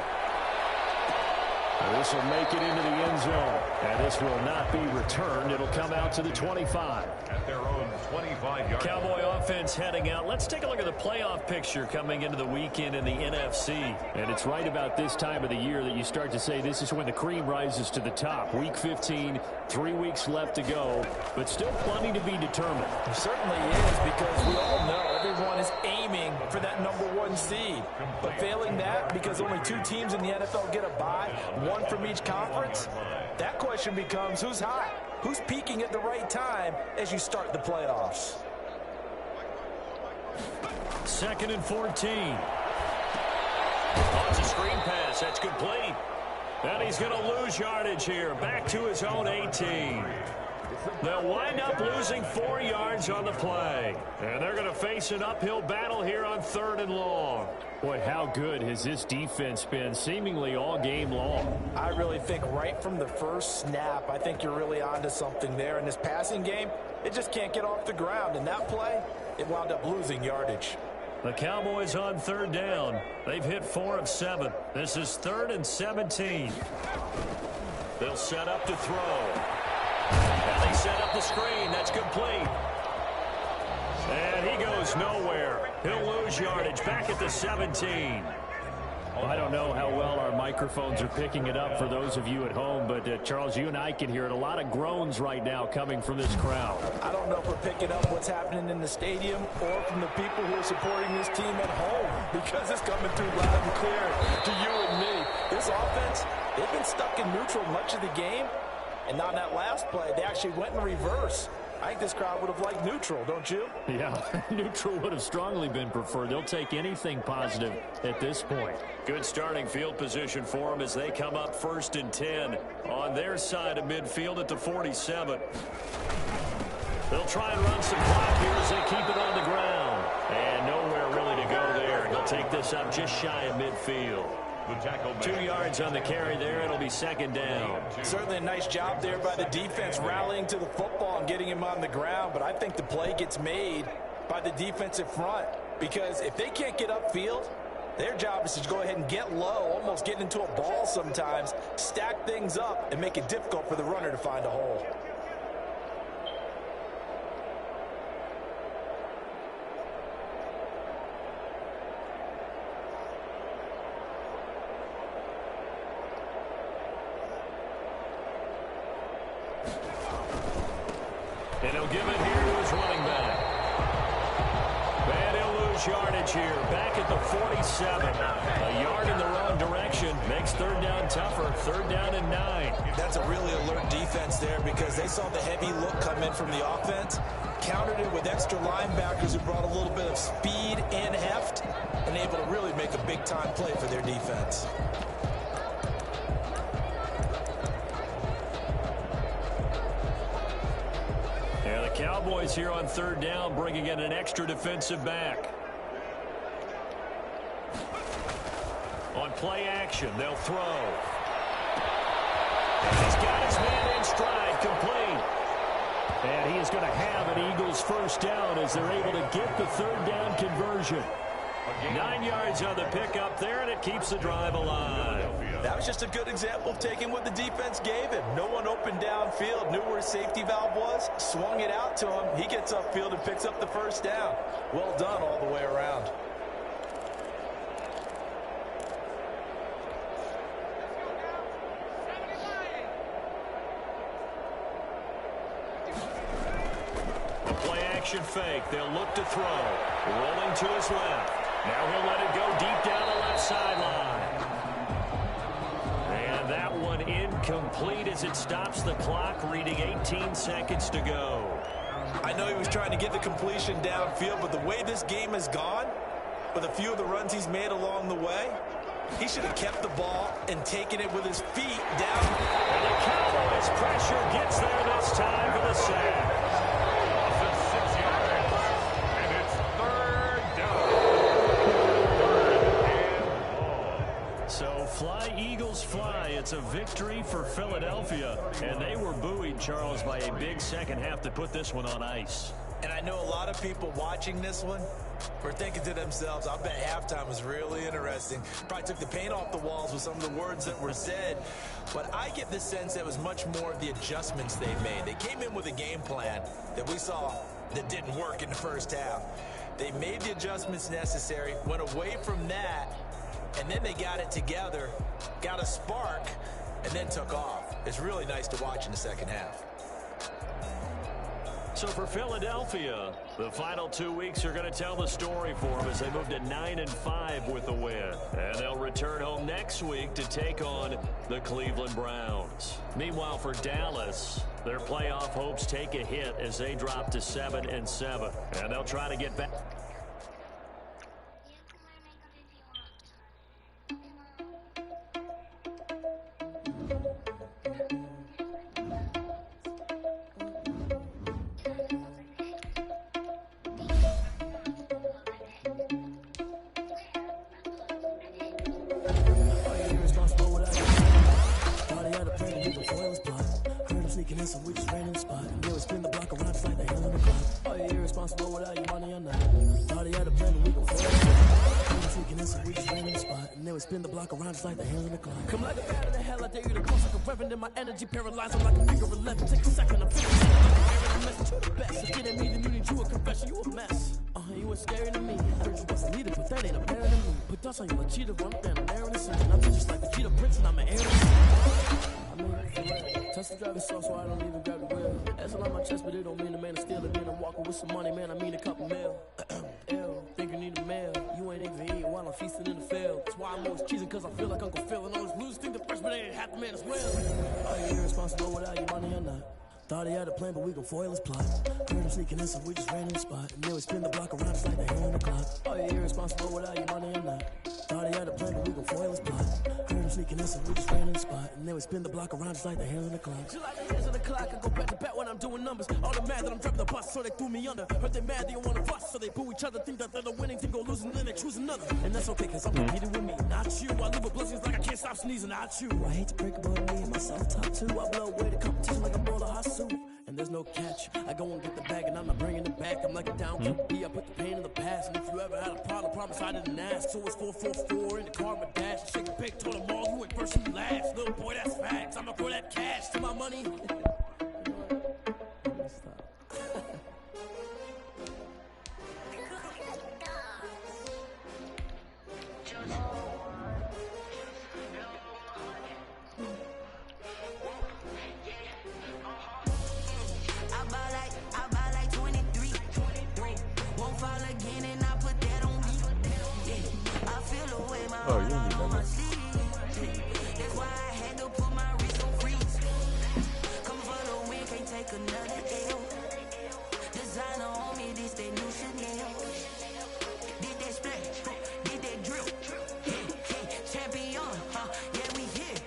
This will make it into the end zone. And this will not be returned. It'll come out to the 25. At their own 25-yard Cowboy offense heading out. Let's take a look at the playoff picture coming into the weekend in the NFC. And it's right about this time of the year that you start to say this is when the cream rises to the top. Week 15, 3 weeks left to go, but still plenty to be determined. It certainly is, because we all know everyone is aiming for that #1 seed. But failing that, because only 2 teams in the NFL get a bye, 1 from each conference, that question becomes who's hot? Who's peaking at the right time as you start the playoffs? 2nd and 14. Launches a screen pass. That's complete. And he's going to lose yardage here. Back to his own 18. They'll wind up losing 4 yards on the play. And they're going to face an uphill battle here on 3rd and long. Boy, how good has this defense been seemingly all game long? I really think right from the first snap, I think you're really onto something there. In this passing game, it just can't get off the ground. In that play, it wound up losing yardage. The Cowboys on 3rd down. They've hit 4 of 7. This is 3rd and 17. They'll set up to throw. And they set up the screen. That's complete. And he goes nowhere. He'll lose yardage back at the 17. I don't know how well our microphones are picking it up for those of you at home, but Charles, you and I can hear it. A lot of groans right now coming from this crowd. I don't know if we're picking up what's happening in the stadium or from the people who are supporting this team at home, because it's coming through loud and clear to you and me. This offense, they've been stuck in neutral much of the game, and on that last play, they actually went in reverse. I think this crowd would have liked neutral, don't you? Yeah, neutral would have strongly been preferred. They'll take anything positive at this point. Good starting field position for them as they come up 1st and 10 on their side of midfield at the 47. They'll try and run some clock here as they keep it on the ground. And nowhere really to go there. He'll take this up just shy of midfield. 2 yards on the carry there. It'll be 2nd down. Certainly a nice job there by the defense rallying to the football and getting him on the ground, but I think the play gets made by the defensive front, because if they can't get upfield, their job is to go ahead and get low, almost get into a ball sometimes, stack things up, and make it difficult for the runner to find a hole. And he'll give it here to his running back. And he'll lose yardage here. Back at the 47. A yard in the wrong direction. Makes 3rd down tougher. 3rd down and 9. That's a really alert defense there, because they saw the heavy look come in from the offense, countered it with extra linebackers who brought a little bit of speed and heft, and able to really make a big-time play for their defense. Cowboys here on 3rd down, bringing in an extra defensive back. On play action, they'll throw. And he's got his man in stride, complete. And he is going to have an Eagles 1st down as they're able to get the 3rd down conversion. 9 yards on the pickup there, and it keeps the drive alive. That was just a good example of taking what the defense gave him. No one open downfield, knew where his safety valve was, swung it out to him. He gets upfield and picks up the 1st down. Well done all the way around. A play action fake. They'll look to throw. Rolling to his left. Now he'll let it go deep down the left sideline. And that one incomplete as it stops the clock, reading 18 seconds to go. I know he was trying to get the completion downfield, but the way this game has gone, with a few of the runs he's made along the way. He should have kept the ball and taken it with his feet down. And the Cowboys pressure gets there this time for the sack. It's 6 yards, and it's third down. So fly, Eagles, fly. It's a victory for Philadelphia. And they were buoyed, Charles, by a big second half to put this one on ice. And I know a lot of people watching this one were thinking to themselves, I bet halftime was really interesting. Probably took the paint off the walls with some of the words that were said. But I get the sense that it was much more of the adjustments they made. They came in with a game plan that we saw that didn't work in the first half. They made the adjustments necessary, went away from that, and then they got it together, got a spark, and then took off. It's really nice to watch in the second half. So for Philadelphia, the final 2 weeks are going to tell the story for them as they move to 9-5 with a win. And they'll return home next week to take on the Cleveland Browns. Meanwhile, for Dallas, their playoff hopes take a hit as they drop to 7-7. And they'll try to get back. Spin the block around just like the hell in the clock. Come like a bat in the hell, I dare you to cross like a reverend in my energy, paralyzed. I'm like a figure 11. Take a second, I'm feeling like a message to the best. If getting me, then you need you a confession, you a mess. You ain't scary to me. I heard you was a leader, but that ain't apparent to me. Put thoughts on you like cheetah, run up down an errand or something. I'm just like the cheetah prince, and I'm an heir. I mean, touch the driving source, so I don't even grab the wheel. That's on my chest, but it don't mean the man is still. It mean I'm walking with some money, man. I mean a couple mil. Ew, think you need a meal. You ain't even eating while I'm feasting in the field. That's why I'm always cheesing, cause I feel like Uncle Phil. And all those losers think the freshman ain't half the man as well. Are you irresponsible without your money or not? Thought he had a plan, but we gon' foil his plot. Heard him sneaking in, so we just ran in the spot. And then we spin the block around just like the hell in the clock. Are you irresponsible without your money or not? Thought he had a plan, but we gon' foil his plot. Heard him sneaking in, so we just ran in the spot. And then we spin the block around just like the hell in the clock. Just like the hands of the clock, I go back to back when I'm doing numbers. All the mad that I'm driving the bus, so they threw me under. Heard they mad, they don't wanna bust, so they boo each other. Think that they're the winning team, go losing, then they choose another. And that's okay, cause I'm competing with me, not you. I live with blessings like I can't stop sneezing, not you. I hate to break about me and my self-talk too. I blow away the competition like a bowl of hot soup. And there's no catch. I go and get the bag and I'm not bringing it back. I'm like a down B. I put the pain in the past. And if you ever had a problem, promise I didn't ask. So it's 444 in the car, my dash. I shake a big, told them all, you ain't first, you last. Little boy, that's facts. I'ma throw that cash to my money. You know what? I'm gonna stop. Oh, you don't need that much. That's why I had to put my wrist on freeze. Come for the win, can't take another L. Designer on me, this that new Chanel. Did that splash, did that drill. Champion, yeah, we here.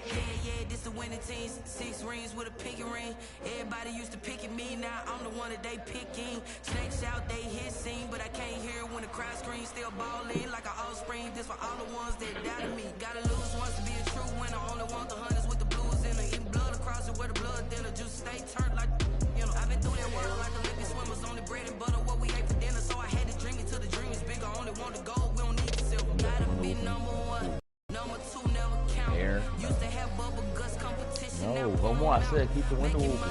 Yeah, this the winning team. 6 rings with a pinky ring. Everybody used to pick at me, now I'm the one that they picking. Snakes out, they hit scene, but I can't hear when the crowd screams. Still ballin' like an offspring. This for all the ones that doubted me. Gotta lose once to be a true winner. Only want the hunters with the blues in it. Eating blood across it where the blood thinner. Just stay turned like, you know. I've been through that world like Olympic swimmers. Only bread and butter, what we ate for dinner. So I had to dream it till the dream is bigger. Only want the gold, we don't need the silver. Gotta be number 1. Number 2 never count. Air. Used to have bubble guts competition. No, vamos a hacer, keep the window open.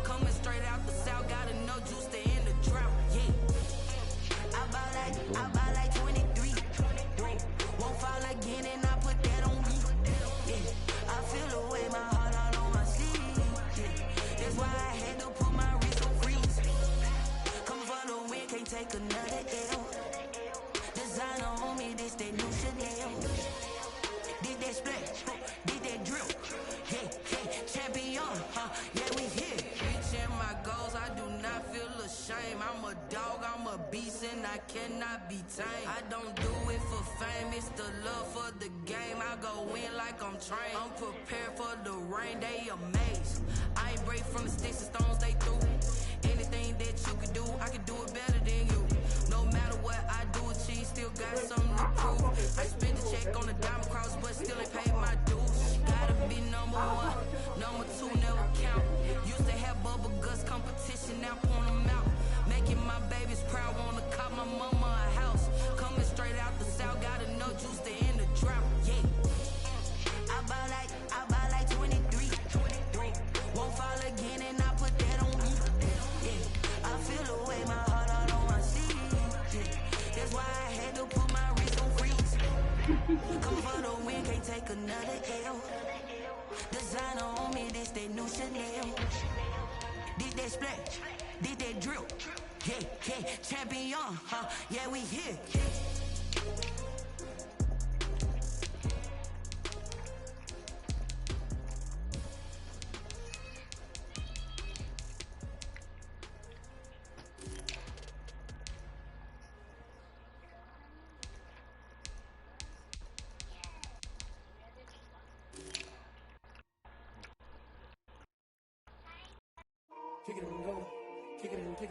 Coming straight out the south, got enough juice to end the drought. Yeah, I buy like 23. Won't fall again, and I put that on me. Yeah, I feel the way my heart all on my sleeve. Yeah, that's why I had to put my wrist on freeze. Coming for the win, can't take another L. Designer on me, this that new Chanel. Did that splash, did that drill. Yeah, champion, yeah, we here. Reaching my goals, I do not feel ashamed. game. I'm a dog, I'm a beast, and I cannot be tamed. I don't do it for fame, it's the love for the game. I go in like I'm trained. I'm prepared for the rain, they amazed. I ain't break from the sticks and stones they threw. Anything that you can do, I can do it better than you. No matter what I do, achieve, still got something to prove. I spent the check on the diamond cross, but still ain't paid my dues. Gotta be number one, number two never count. Used to have bubble guts competition, now point them out. Making my babies proud, wanna cop my mama a house. Coming straight out the south, got enough juice to end the drought. Yeah, I buy like 23. Won't fall again, and I put that on me. Yeah, I feel the way my heart out on my sleeve. Yeah, that's why I had to put my wrist on freeze. Come for the win, can't take another L. Designer on me, this that new Chanel. Did that splash, did that drill. Yeah, yeah, champion, huh? Yeah, we here. Kick it and go, kick it and go.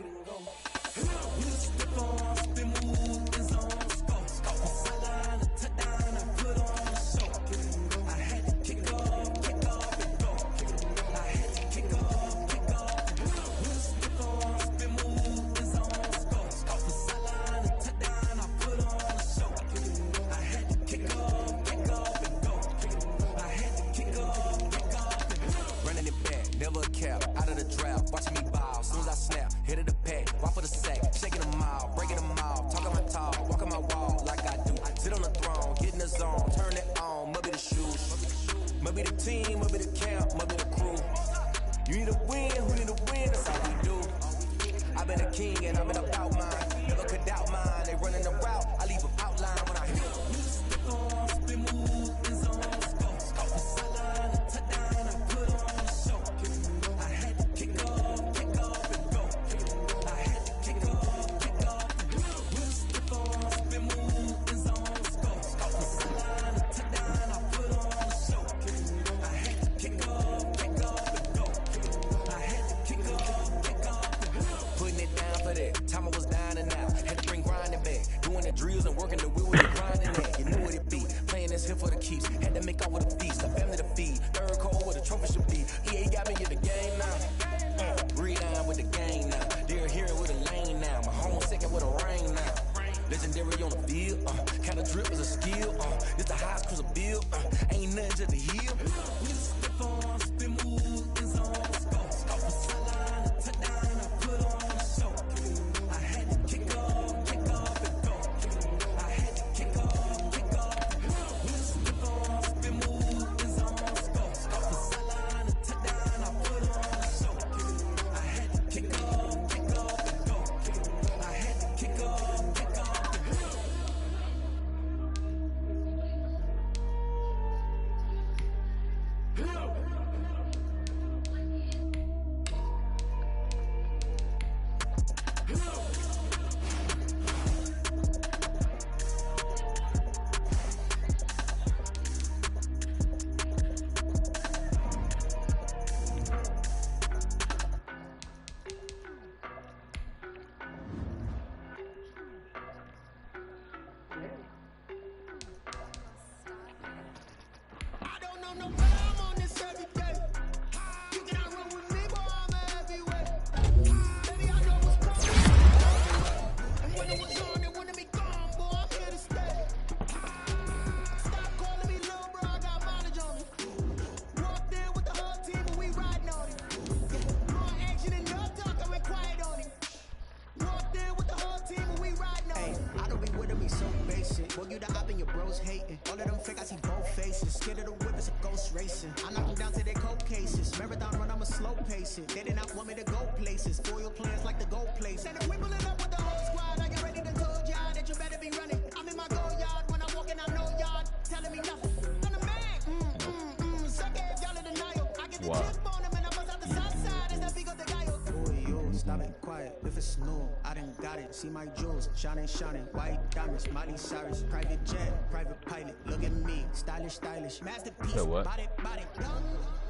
They did not want me to go places. Spoil plans like the go place. And we pulling up with the whole squad. Are you ready to told y'all that you better be running? I'm in my go yard. When I walk in, I know y'all telling me nothing. I'm the man. Suck it, y'all in denial. I get the chip on them and I bust out the south side. It's that big of the guy. Boy, yo, stop it, quiet. if it's new, I done got it. See my jewels, shining, shining. White diamonds, Miley Cyrus. Private jet, private pilot. Look at me, stylish, stylish. Masterpiece, So what? body, body.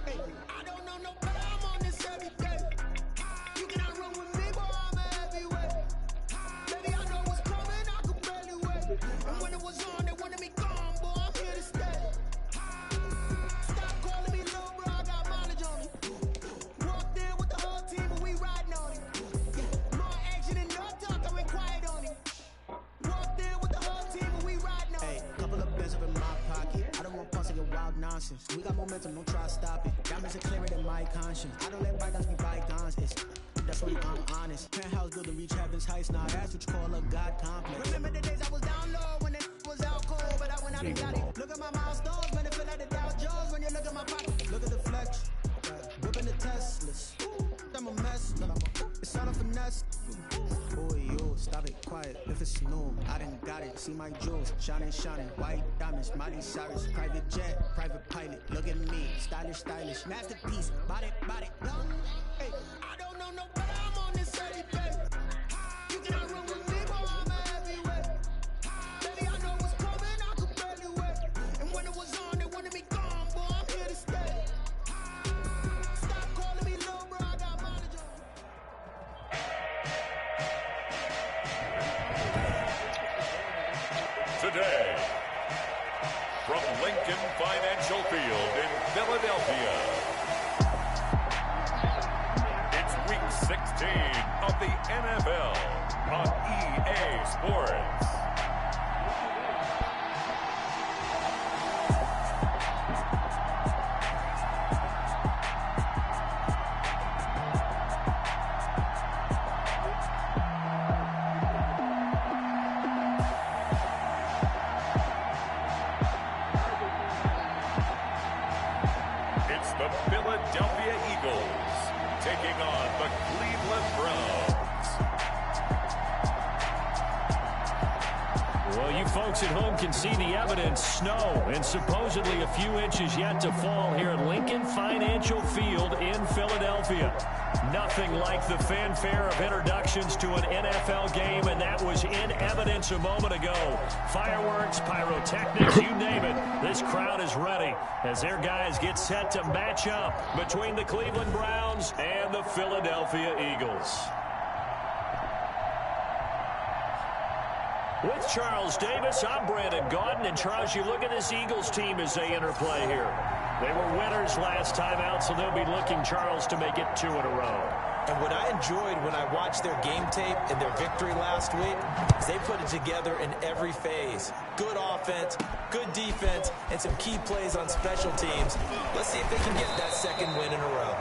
Hey, I don't know no better, I'm on this every day. You cannot run with me, boy, I'm a heavyweight. Baby, I know what's coming, I could barely wait. And when it was on, they wanted me gone, boy, I'm here to stay. Stop calling me little bro, I got mileage on me. Walked in with the whole team, and we riding on it. Yeah, more action and no talk, I went quiet on it. Walked in with the whole team, and we riding on it. Hey, couple of bins up in my pocket. I don't want puns and your wild nonsense. We got momentum, don't try to stop it. Diamonds are clearer than my conscience. I don't let bygones be bygones. That's when I'm honest. Penthouse building, reach heaven's heights. Now that's what you call a God complex. Remember the days I was down low when it was out cold, but I went out and got it. Look at my milestones, man, it feel like the Dow Jones when you look at my pocket. Look at the flex, whipping the Teslas. I'm a mess, it's all a finesse. Boy, you stop it, quiet. If it's new, I done got it. See my jewels, shining, shining. White diamonds, Miley Cyrus. Private jet, private pilot. Look at me, stylish, stylish. Masterpiece, body, body. Hey, I don't know no better, I'm on this every day. You cannot run with me, boy, I'm a heavyweight. Baby, I know what's coming, I could barely wait. And when it was on, they wanted me gone, boy, I'm here to stay. Stop calling me little bro, I got mileage on. Today, from Lincoln Financial Field in Philadelphia, it's Week 16 of the NFL on EA Sports. The Philadelphia Eagles taking on the Cleveland Browns. Well, you folks at home can see the evidence. Snow and supposedly a few inches yet to fall here at Lincoln Financial Field in Philadelphia. Nothing like the fanfare of introductions to an NFL game, and that was in evidence a moment ago. Fireworks, pyrotechnics, you name it. This crowd is ready as their guys get set to match up between the Cleveland Browns and the Philadelphia Eagles. With Charles Davis, I'm Brandon Gaudin. And Charles, you look at this Eagles team as they enter play here. They were winners last time out, so they'll be looking, Charles, to make it 2 in a row. And what I enjoyed when I watched their game tape and their victory last week is they put it together in every phase. Good offense, good defense, and some key plays on special teams. Let's see if they can get that second win in a row.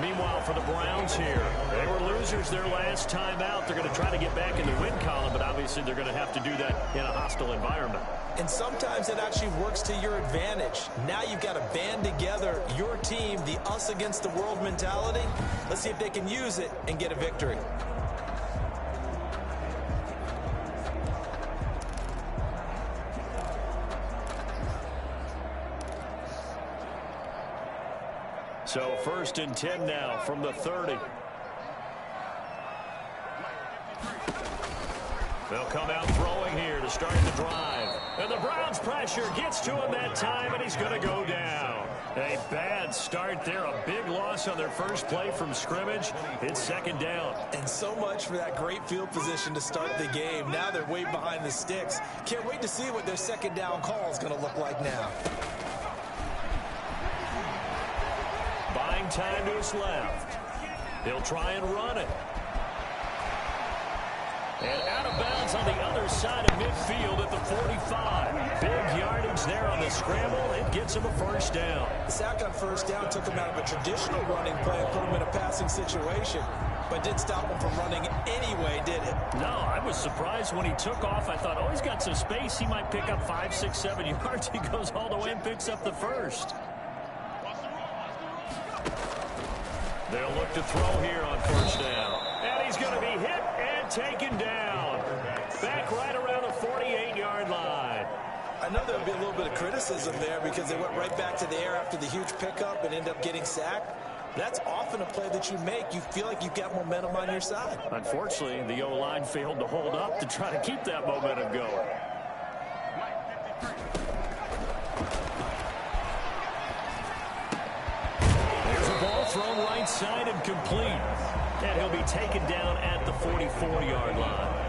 Meanwhile, for the Browns here, they were losers their last time out. They're going to try to get back in the win column, but obviously they're going to have to do that in a hostile environment. And sometimes it actually works to your advantage. Now you've got to band together your team, the us against the world mentality. Let's see if they can use it and get a victory. So 1st and 10 now from the 30. They'll come out throwing here to start the drive. And the Browns pressure gets to him that time, and he's going to go down. A bad start there, a big loss on their first play from scrimmage. It's 2nd down. And so much for that great field position to start the game. Now they're way behind the sticks. Can't wait to see what their 2nd down call is going to look like now. Buying time to his left. He'll try and run it. And out of bounds on the other side of midfield at the 45. Big yardage there on the scramble. It gets him a 1st down. The sack on 1st down took him out of a traditional running play and put him in a passing situation. But didn't stop him from running anyway, did it? No, I was surprised when he took off. I thought, oh, he's got some space. He might pick up 5, 6, 7 yards. He goes all the way and picks up the 1st. They'll look to throw here on 1st down. And he's going to be hit and taken down. Back right around the 48-yard line. I know there'll be a little bit of criticism there because they went right back to the air after the huge pickup and ended up getting sacked. That's often a play that you make. You feel like you've got momentum on your side. Unfortunately, the O-line failed to hold up to try to keep that momentum going. There's a ball thrown right side and complete. And he'll be taken down at the 44-yard line.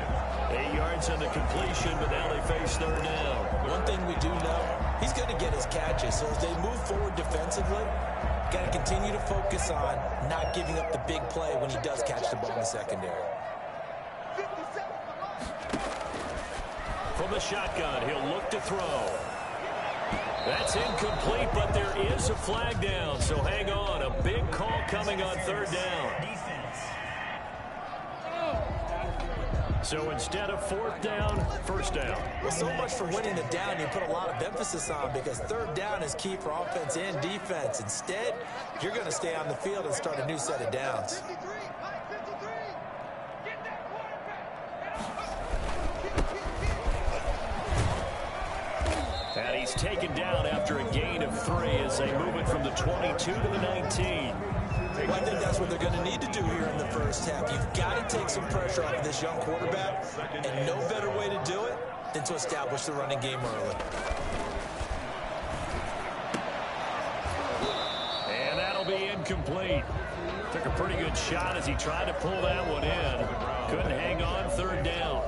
8 yards on the completion, but now they face third down. One thing we do know, he's going to get his catches. So as they move forward defensively, got to continue to focus on not giving up the big play when he does catch the ball in the secondary. From the shotgun, he'll look to throw. That's incomplete, but there is a flag down, so hang on. A big call coming on third down. So instead of fourth down, first down. Well, so much for winning the down you put a lot of emphasis on, because third down is key for offense and defense. Instead, you're going to stay on the field and start a new set of downs. And he's taken down after a gain of 3 as they move it from the 22 to the 19. Well, I think that's what they're going to need to do here in the first half. You've got to take some pressure off of this young quarterback, and no better way to do it than to establish the running game early. And that'll be incomplete. Took a pretty good shot as he tried to pull that one in. Couldn't hang on third down.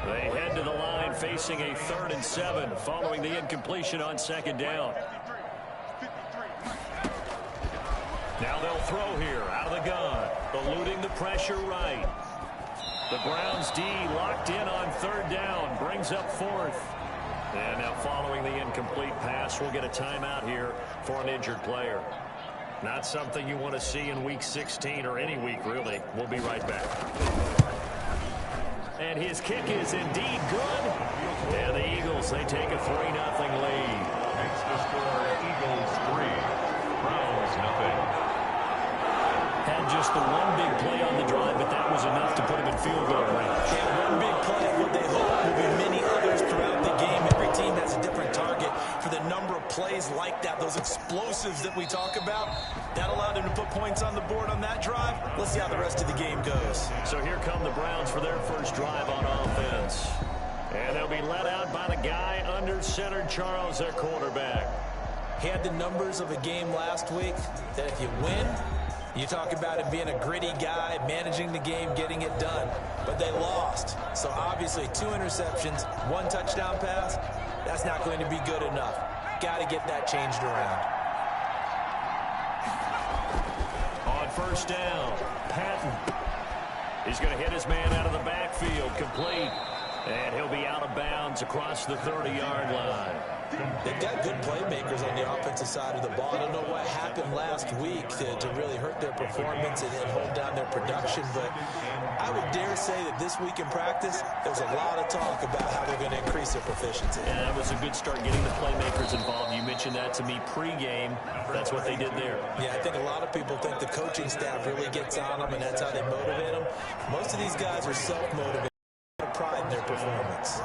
They head to the line facing a 3rd and 7 following the incompletion on second down. Now they'll throw here out of the gun, eluding the pressure right. The Browns D locked in on third down, brings up 4th. And now following the incomplete pass, we'll get a timeout here for an injured player. Not something you want to see in week 16 or any week, really. We'll be right back. And his kick is indeed good. And the Eagles, they take a 3-0 lead. Makes the score Eagles 3, Browns 0. Had just the one big play on the drive, but that was enough to put him in field goal range. And one big play, what they hope will be many others throughout the game. Every team has a different target for the number of plays like that, those explosives that we talk about. That allowed them to put points on the board on that drive. Let's see how the rest of the game goes. So here come the Browns for their first drive on offense. And they'll be let out by the guy under center, Charles, their quarterback. He had the numbers of a game last week that if you win, you talk about him being a gritty guy, managing the game, getting it done. But they lost. So obviously 2 interceptions, 1 touchdown pass, that's not going to be good enough. Got to get that changed around. On first down, Patton. He's going to hit his man out of the backfield, complete. And he'll be out of bounds across the 30-yard line. They've got good playmakers on the offensive side of the ball. I don't know what happened last week to really hurt their performance and hold down their production, but I would dare say that this week in practice, there's a lot of talk about how they're going to increase their proficiency. Yeah, that was a good start getting the playmakers involved. You mentioned that to me pregame. That's what they did there. Yeah, I think a lot of people think the coaching staff really gets on them, and that's how they motivate them. Most of these guys are self-motivated, pride in their performance.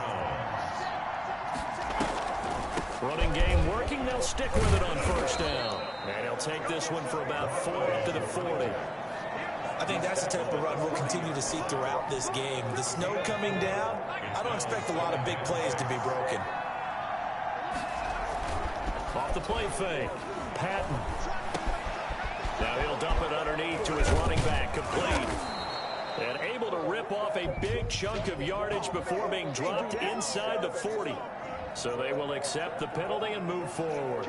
Running game working. They'll stick with it on first down. And he'll take this one for about 4 to the 40. I think that's the type of run we'll continue to see throughout this game. The snow coming down, I don't expect a lot of big plays to be broken. Off the play fake, Patton. Now he'll dump it underneath to his running back, complete. And able to rip off a big chunk of yardage before being dropped inside the 40. So they will accept the penalty and move forward.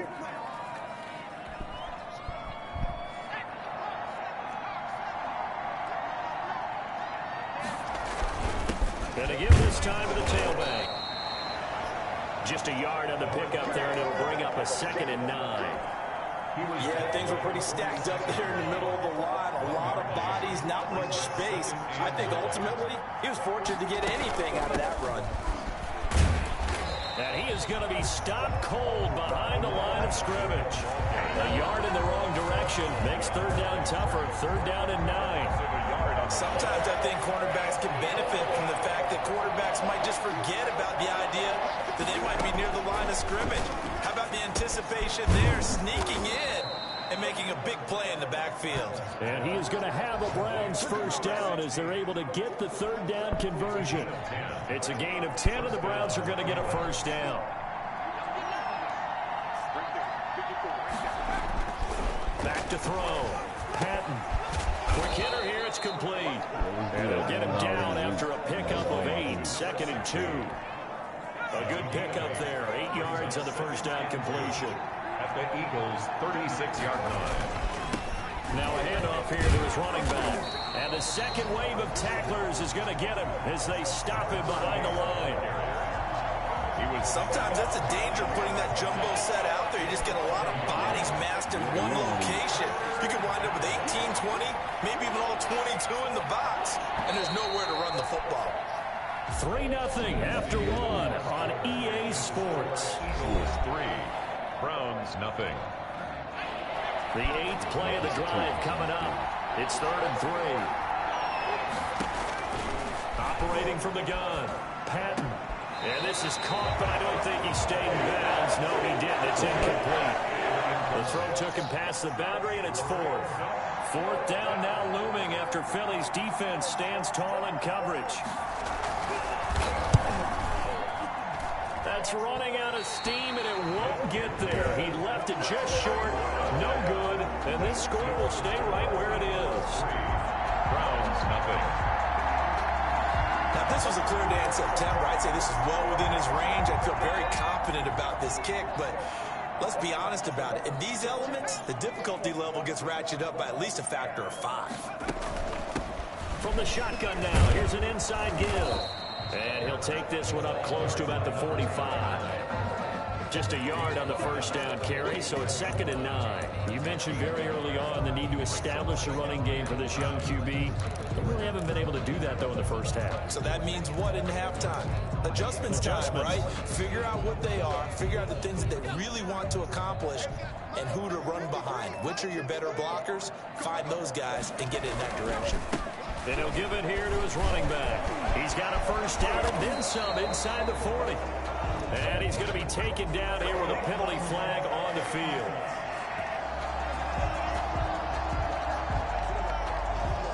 And to give this time to the tailback. Just a yard on the pickup there, and it'll bring up a 2nd and 9. Yeah, things were pretty stacked up there in the middle of the line. A lot of bodies, not much space. I think ultimately he was fortunate to get anything out of that run. And he is going to be stopped cold behind the line of scrimmage. A yard in the wrong direction makes third down tougher. 3rd down and 9. Sometimes I think cornerbacks can benefit from the fact that quarterbacks might just forget about the idea that they might be near the line of scrimmage. How about the anticipation there, sneaking in and making a big play in the backfield. And he is going to have a Browns first down as they're able to get the third down conversion. It's a gain of 10, and the Browns are going to get a first down. Back to throw. Patton. Quick hitter here. It's complete. And they'll get him down after a pickup of 8. 2nd and 2. A good pickup there. 8 yards on the first down completion. At the Eagles' 36-yard line. Now a handoff here to his running back. And the second wave of tacklers is going to get him as they stop him behind the line. Sometimes that's a danger putting that jumbo set out there. You just get a lot of bodies massed in one location. You could wind up with 18, 20, maybe even all 22 in the box. And there's nowhere to run the football. 3-0 after 1 on EA Sports. Eagles 3, Browns nothing. The 8th play of the drive coming up. It's 3rd and 3. Operating from the gun. Patton. And this is caught, but I don't think he stayed in bounds. No, he didn't. It's incomplete. The throw took him past the boundary, and it's 4th. 4th down now looming after Philly's defense stands tall in coverage. That's running out of steam, and it won't get there. He left it just short. No good. And this score will stay right where it is. Browns nothing. Now, if this was a clear day in September, I'd say this is well within his range. I feel very confident about this kick, but let's be honest about it. In these elements, the difficulty level gets ratcheted up by at least a factor of 5. From the shotgun now, here's an inside give. And he'll take this one up close to about the 45. Just a yard on the first down carry, so it's 2nd and 9. You mentioned very early on the need to establish a running game for this young QB. They really haven't been able to do that, though, in the first half. So that means what in halftime? Adjustments time, right? Figure out what they are, figure out the things that they really want to accomplish, and who to run behind. Which are your better blockers? Find those guys and get in that direction. Then he'll give it here to his running back. He's got a first down and then some inside the 40. And he's going to be taken down here with a penalty flag on the field.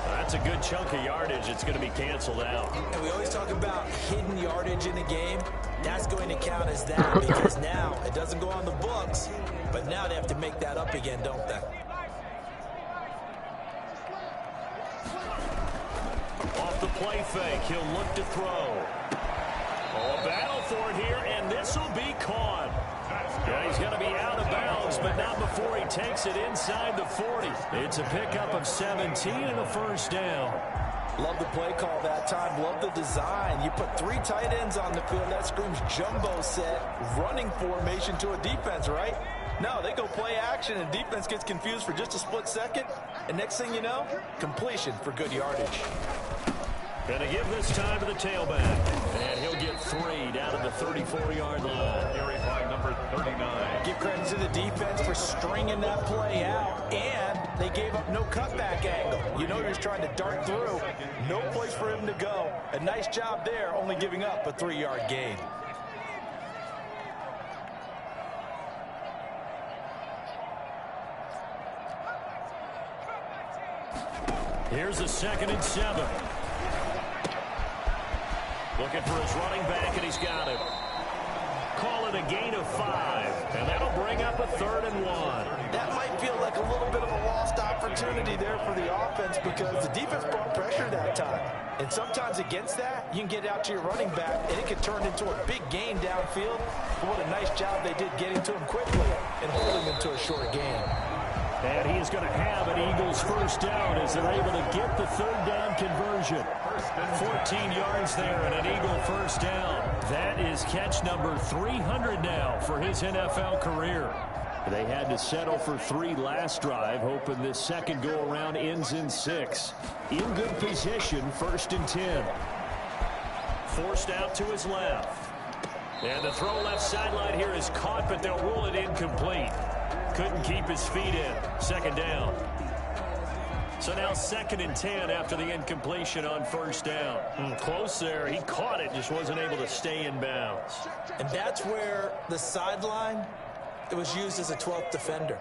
That's a good chunk of yardage. It's going to be canceled out. And we always talk about hidden yardage in a game. That's going to count as that because now it doesn't go on the books, but now they have to make that up again, don't they? Off the play fake, he'll look to throw. Oh, a battle for it here, and this will be caught. Yeah, he's going to be out of bounds, but not before he takes it inside the 40. It's a pickup of 17 and a first down. Love the play call that time. Love the design. You put 3 tight ends on the field. That screams jumbo set, running formation to a defense, right? No, they go play action, and defense gets confused for just a split second. And next thing you know, completion for good yardage. Gonna give this time to the tailback. And he'll get 3 down at the 34-yard line. Carry flag number 39. Give credit to the defense for stringing that play out. And they gave up no cutback angle. You know he was trying to dart through. No place for him to go. A nice job there, only giving up a 3-yard gain. Here's a 2nd and 7. Looking for his running back, and he's got him. Call it a gain of 5, and that'll bring up a 3rd and 1. That might feel like a little bit of a lost opportunity there for the offense because the defense brought pressure that time. And sometimes against that, you can get out to your running back, and it could turn into a big gain downfield. But what a nice job they did getting to him quickly and holding him to a short gain. And he is going to have an Eagles first down as they're able to get the 3rd down conversion. 14 yards there and an Eagle first down. That is catch number 300 now for his NFL career. They had to settle for 3 last drive, hoping this second go-around ends in 6. In good position, 1st and 10. Forced out to his left. And the throw left sideline here is caught, but they'll rule it incomplete. Couldn't keep his feet in. 2nd down. So now 2nd and 10 after the incompletion on 1st down. Close there. He caught it, just wasn't able to stay in bounds. And that's where the sideline, it was used as a 12th defender.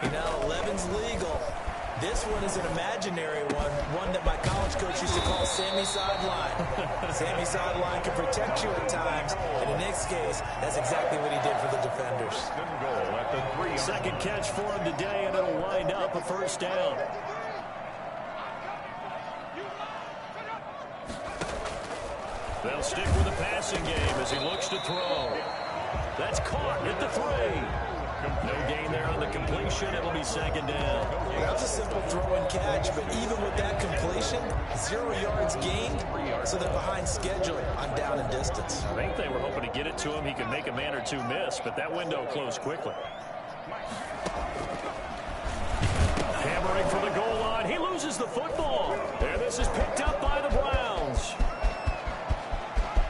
You know, 11's legal. This one is an imaginary one that my college coach used to call Sammy Sideline. Sammy Sideline can protect you at times, and in Nick's case, that's exactly what he did for the defenders. Second catch for him today, and it'll wind up a first down. They'll stick with the passing game as he looks to throw. That's caught at the 3. No gain there on the completion. It'll be second down. That was a simple throw and catch, but even with that completion, 0 yards gained, so they're behind schedule on down and distance. I think they were hoping to get it to him. He could make a man or two miss, but that window closed quickly. Hammering for the goal line. He loses the football. And this is picked up by the Browns.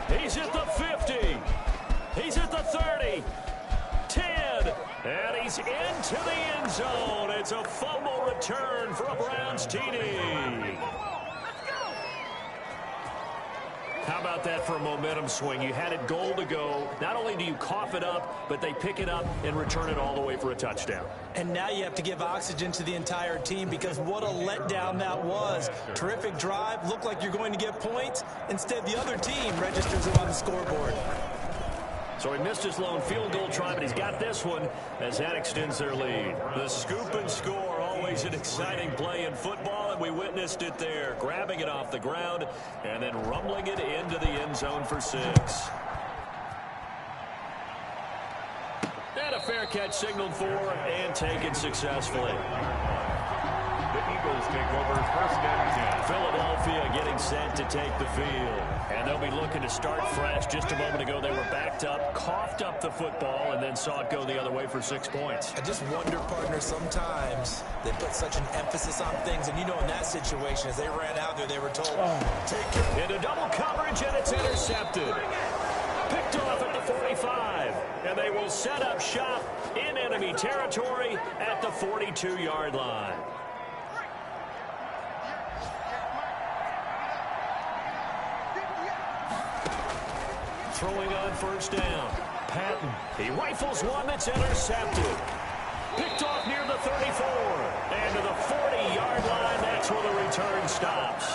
He's at the 50. He's at the 30. 10. And he's into the end zone. It's a fumble return for a Browns TD. How about that for a momentum swing? You had it goal to go. Not only do you cough it up, but they pick it up and return it all the way for a touchdown. And now you have to give oxygen to the entire team because what a letdown that was. Terrific drive. Looked like you're going to get points. Instead, the other team registers it on the scoreboard. So he missed his lone field goal try, but he's got this one as that extends their lead. The scoop and score, always an exciting play in football, and we witnessed it there. Grabbing it off the ground and then rumbling it into the end zone for 6. And a fair catch signaled for and taken successfully. The Eagles take over first and 10. Philadelphia getting set to take the field. And they'll be looking to start fresh. Just a moment ago, they were backed up, coughed up the football, and then saw it go the other way for 6 points. I just wonder, partner, sometimes they put such an emphasis on things. And you know, in that situation, as they ran out there, they were told, take it. Into double coverage, and it's intercepted. Picked off at the 45. And they will set up shop in enemy territory at the 42-yard line. Throwing on first down. Patton. He rifles one that's intercepted. Picked off near the 34. And to the 40-yard line, that's where the return stops.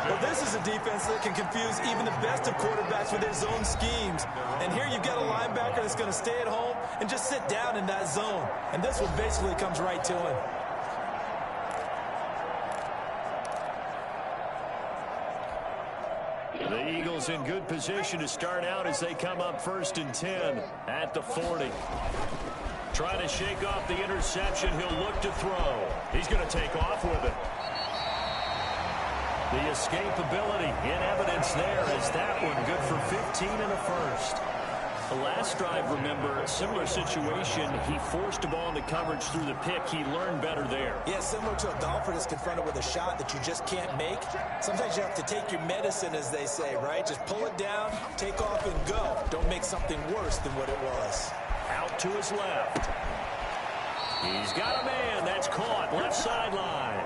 Well, this is a defense that can confuse even the best of quarterbacks with their zone schemes. And here you've got a linebacker that's going to stay at home and just sit down in that zone. And this one basically comes right to him. The Eagles in good position to start out as they come up first and 10 at the 40. Trying to shake off the interception. He'll look to throw. He's going to take off with it. The escapability in evidence there is that one good for 15 and a first. The last drive, remember, similar situation. He forced a ball into coverage through the pick. He learned better there. Yeah, similar to a golfer that's confronted with a shot that you just can't make. Sometimes you have to take your medicine, as they say, right? Just pull it down, take off, and go. Don't make something worse than what it was. Out to his left. He's got a man. That's caught. Left sideline.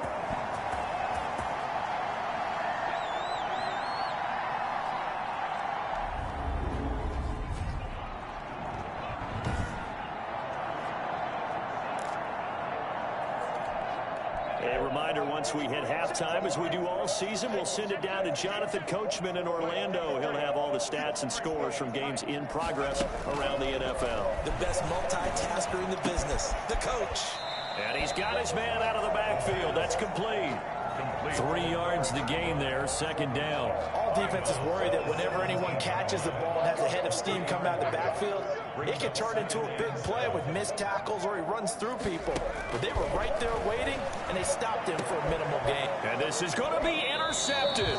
A reminder, once we hit halftime, as we do all season, we'll send it down to Jonathan Coachman in Orlando. He'll have all the stats and scores from games in progress around the NFL. The best multitasker in the business, the coach. And he's got his man out of the backfield. That's complete. 3 yards the gain there, second down. All defenses worry that whenever anyone catches the ball and has a head of steam come out of the backfield, it can turn into a big play with missed tackles or he runs through people. But they were right there waiting, and they stopped him for a minimal gain. And this is going to be intercepted.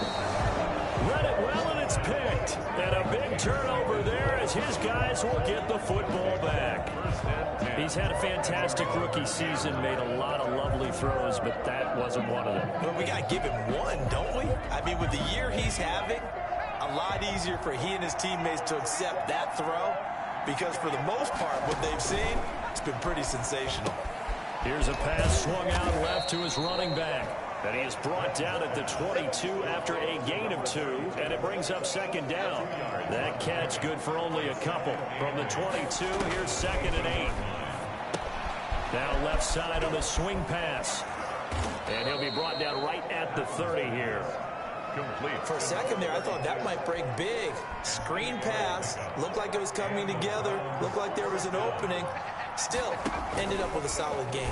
Read it well, and it's picked. And a big turnover there as his guys will get the football back. He's had a fantastic rookie season, made a lot of lovely throws, but that wasn't one of them. Well, we got to give him one, don't we? I mean, with the year he's having, a lot easier for he and his teammates to accept that throw because for the most part, what they've seen, it's been pretty sensational. Here's a pass swung out left to his running back. And he is brought down at the 22 after a gain of 2, and it brings up second down. That catch good for only a couple. From the 22, here's second and 8. Now left side on the swing pass. And he'll be brought down right at the 30 here. Complete. For a second there, I thought that might break big. Screen pass. Looked like it was coming together. Looked like there was an opening. Still, ended up with a solid game.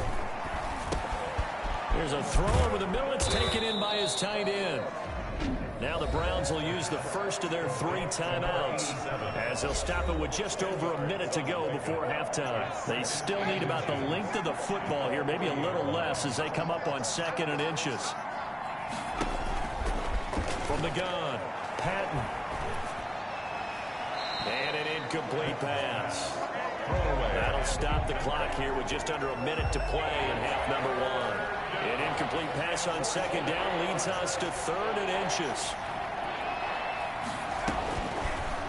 There's a throw over the middle. It's taken in by his tight end. Now the Browns will use the first of their 3 timeouts as they'll stop it with just over a minute to go before halftime. They still need about the length of the football here, maybe a little less as they come up on 2nd and inches. From the gun, Patton. And an incomplete pass. That'll stop the clock here with just under a minute to play in half number 1. An incomplete pass on 2nd down leads us to 3rd and inches.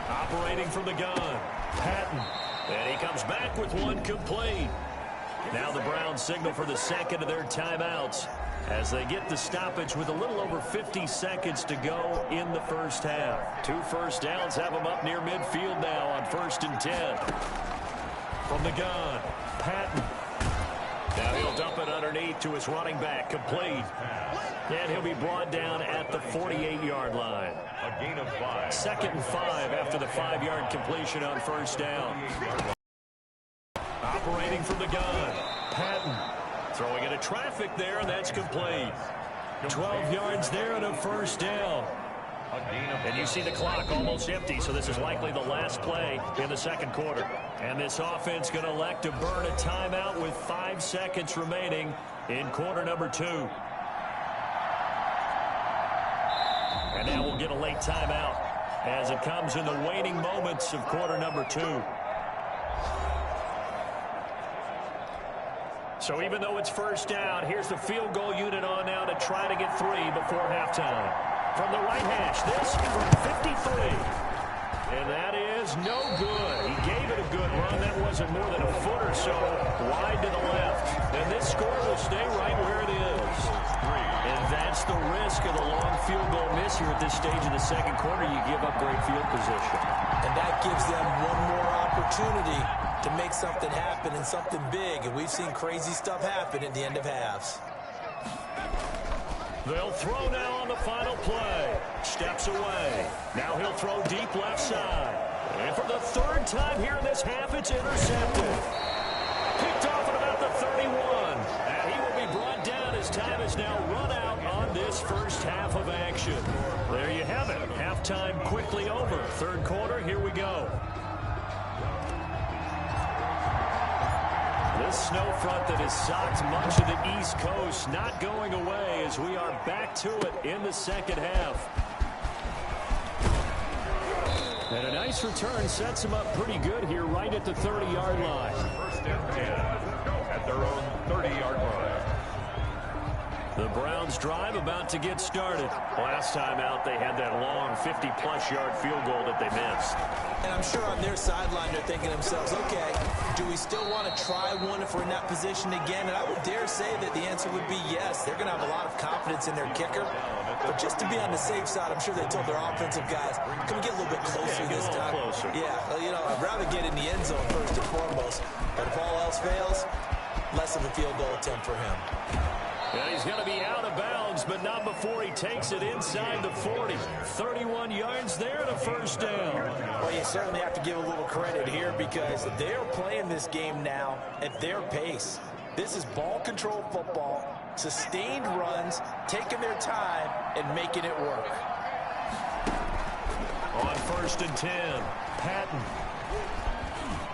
Operating from the gun, Patton. And he comes back with one complete. Now the Browns signal for the 2nd of their timeouts as they get the stoppage with a little over 50 seconds to go in the first half. 2 first downs have them up near midfield now on 1st and 10. From the gun, Patton. Now he'll dump it underneath to his running back, complete. And he'll be brought down at the 48-yard line. A gain of 5. 2nd and 5 after the 5-yard completion on 1st down. Operating from the gun, Patton. Throwing into traffic there, and that's complete. 12 yards there and a 1st down. And you see the clock almost empty, so this is likely the last play in the 2nd quarter. And this offense going to elect to burn a timeout with 5 seconds remaining in quarter number 2. And now we'll get a late timeout as it comes in the waning moments of quarter number 2. So even though it's 1st down, here's the field goal unit on now to try to get 3 before halftime. From the right hash, this from 53. And that is no good. He gave it a good run. That wasn't more than a foot or so wide to the left. And this score will stay right where it is. And that's the risk of the long field goal miss here at this stage of the 2nd quarter. You give up great field position. And that gives them one more opportunity to make something happen and something big. And we've seen crazy stuff happen at the end of halves. They'll throw now on the final play. Steps away. Now he'll throw deep left side. And for the 3rd time here in this half, it's intercepted. Picked off at about the 31. And he will be brought down. His time is now run out on this first half of action. There you have it. Halftime quickly over. 3rd quarter, here we go. This snow front that has socked much of the East Coast not going away as we are back to it in the 2nd half. And a nice return sets them up pretty good here right at the 30-yard line. 1st and 10 at their own 30-yard line. The Browns drive about to get started. Last time out, they had that long 50-plus yard field goal that they missed. And I'm sure on their sideline they're thinking to themselves, okay, do we still want to try one if we're in that position again? And I would dare say that the answer would be yes. They're going to have a lot of confidence in their kicker. But just to be on the safe side, I'm sure they told their offensive guys, can we get a little bit closer this time? Yeah, well, you know, I'd rather get in the end zone first and foremost. But if all else fails, less of a field goal attempt for him. And he's going to be out of bounds, but not before he takes it inside the 40. 31 yards there and a 1st down. Well, you certainly have to give a little credit here because they're playing this game now at their pace. This is ball control football, sustained runs, taking their time, and making it work. On 1st and 10, Patton.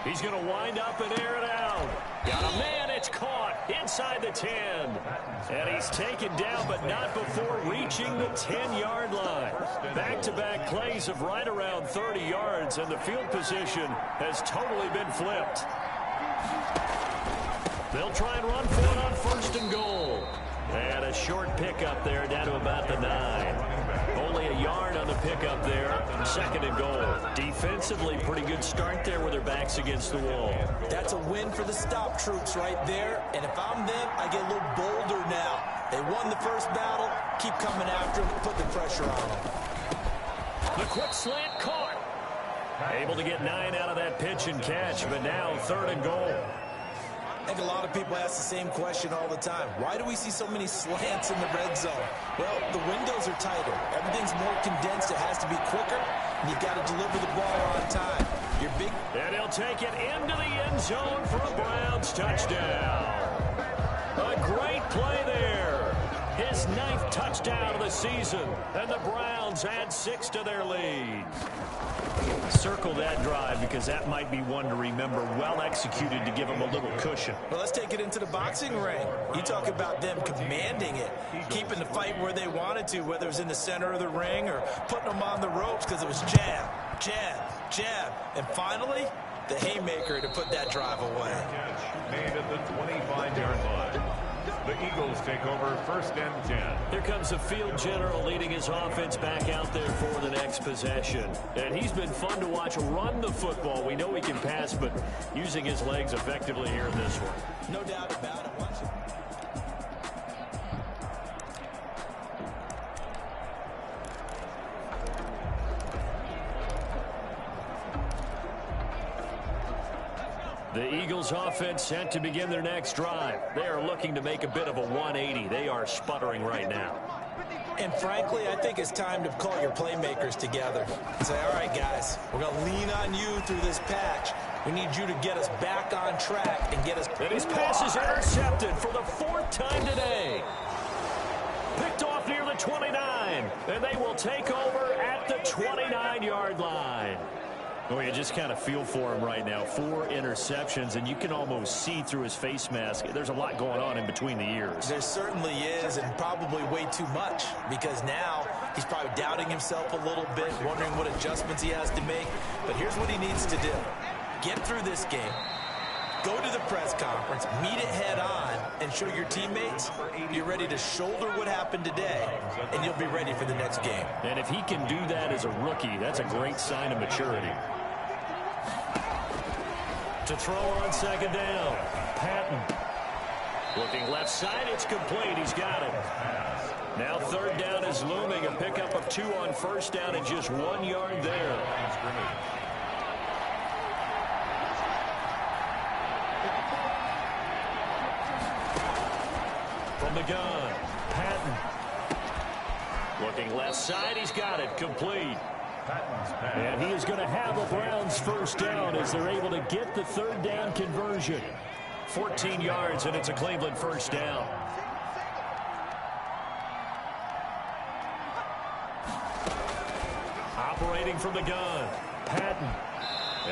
He's going to wind up and air it out. Got a man, it's caught inside the 10. And he's taken down, but not before reaching the 10-yard line. Back-to-back plays of right around 30 yards, and the field position has totally been flipped. They'll try and run for it on 1st and goal. And a short pickup there down to about the 9. Only a yard on the pickup there. 2nd and goal. Defensively, pretty good start there with their backs against the wall. That's a win for the stop troops right there. And if I'm them, I get a little bolder now. They won the first battle. Keep coming after them. Put the pressure on them. The quick slant caught. Able to get 9 out of that pitch and catch, but now 3rd and goal. I think a lot of people ask the same question all the time. Why do we see so many slants in the red zone? Well, the windows are tighter. Everything's more condensed. It has to be quicker, and you've got to deliver the ball on time. Your big... And he'll take it into the end zone for a Browns touchdown. A great play there. His 9th touchdown of the season, and the Browns add 6 to their lead. Circle that drive because that might be one to remember. Well executed to give him a little cushion. Well, let's take it into the boxing ring. You talk about them commanding it, keeping the fight where they wanted to, whether it was in the center of the ring or putting them on the ropes because it was jab, jab, jab. And finally, the haymaker to put that drive away. Made at the 25-yard line. The Eagles take over 1st and 10. Here comes the field general leading his offense back out there for the next possession. And he's been fun to watch run the football. We know he can pass, but using his legs effectively here in this one. No doubt about it. Watch it. The Eagles offense set to begin their next drive. They are looking to make a bit of a 180. They are sputtering right now. And frankly, I think it's time to call your playmakers together and say, all right, guys, we're going to lean on you through this patch. We need you to get us back on track and get us... And his pass is intercepted for the 4th time today. Picked off near the 29, and they will take over at the 29-yard line. Well, you just kind of feel for him right now. 4 interceptions, and you can almost see through his face mask. There's a lot going on in between the ears. There certainly is, and probably way too much, because now he's probably doubting himself a little bit, wondering what adjustments he has to make. But here's what he needs to do. Get through this game. Go to the press conference, meet it head on, and show your teammates you're ready to shoulder what happened today, and you'll be ready for the next game. And if he can do that as a rookie, that's a great sign of maturity. To throw on 2nd down, Patton. Looking left side, it's complete. He's got it. Now 3rd down is looming. A pickup of 2 on 1st down and just 1 yard there. From the gun, Patton. Looking left side, he's got it. Complete. And he is going to have a Browns 1st down as they're able to get the 3rd down conversion. 14 yards, and it's a Cleveland 1st down. Operating from the gun, Patton.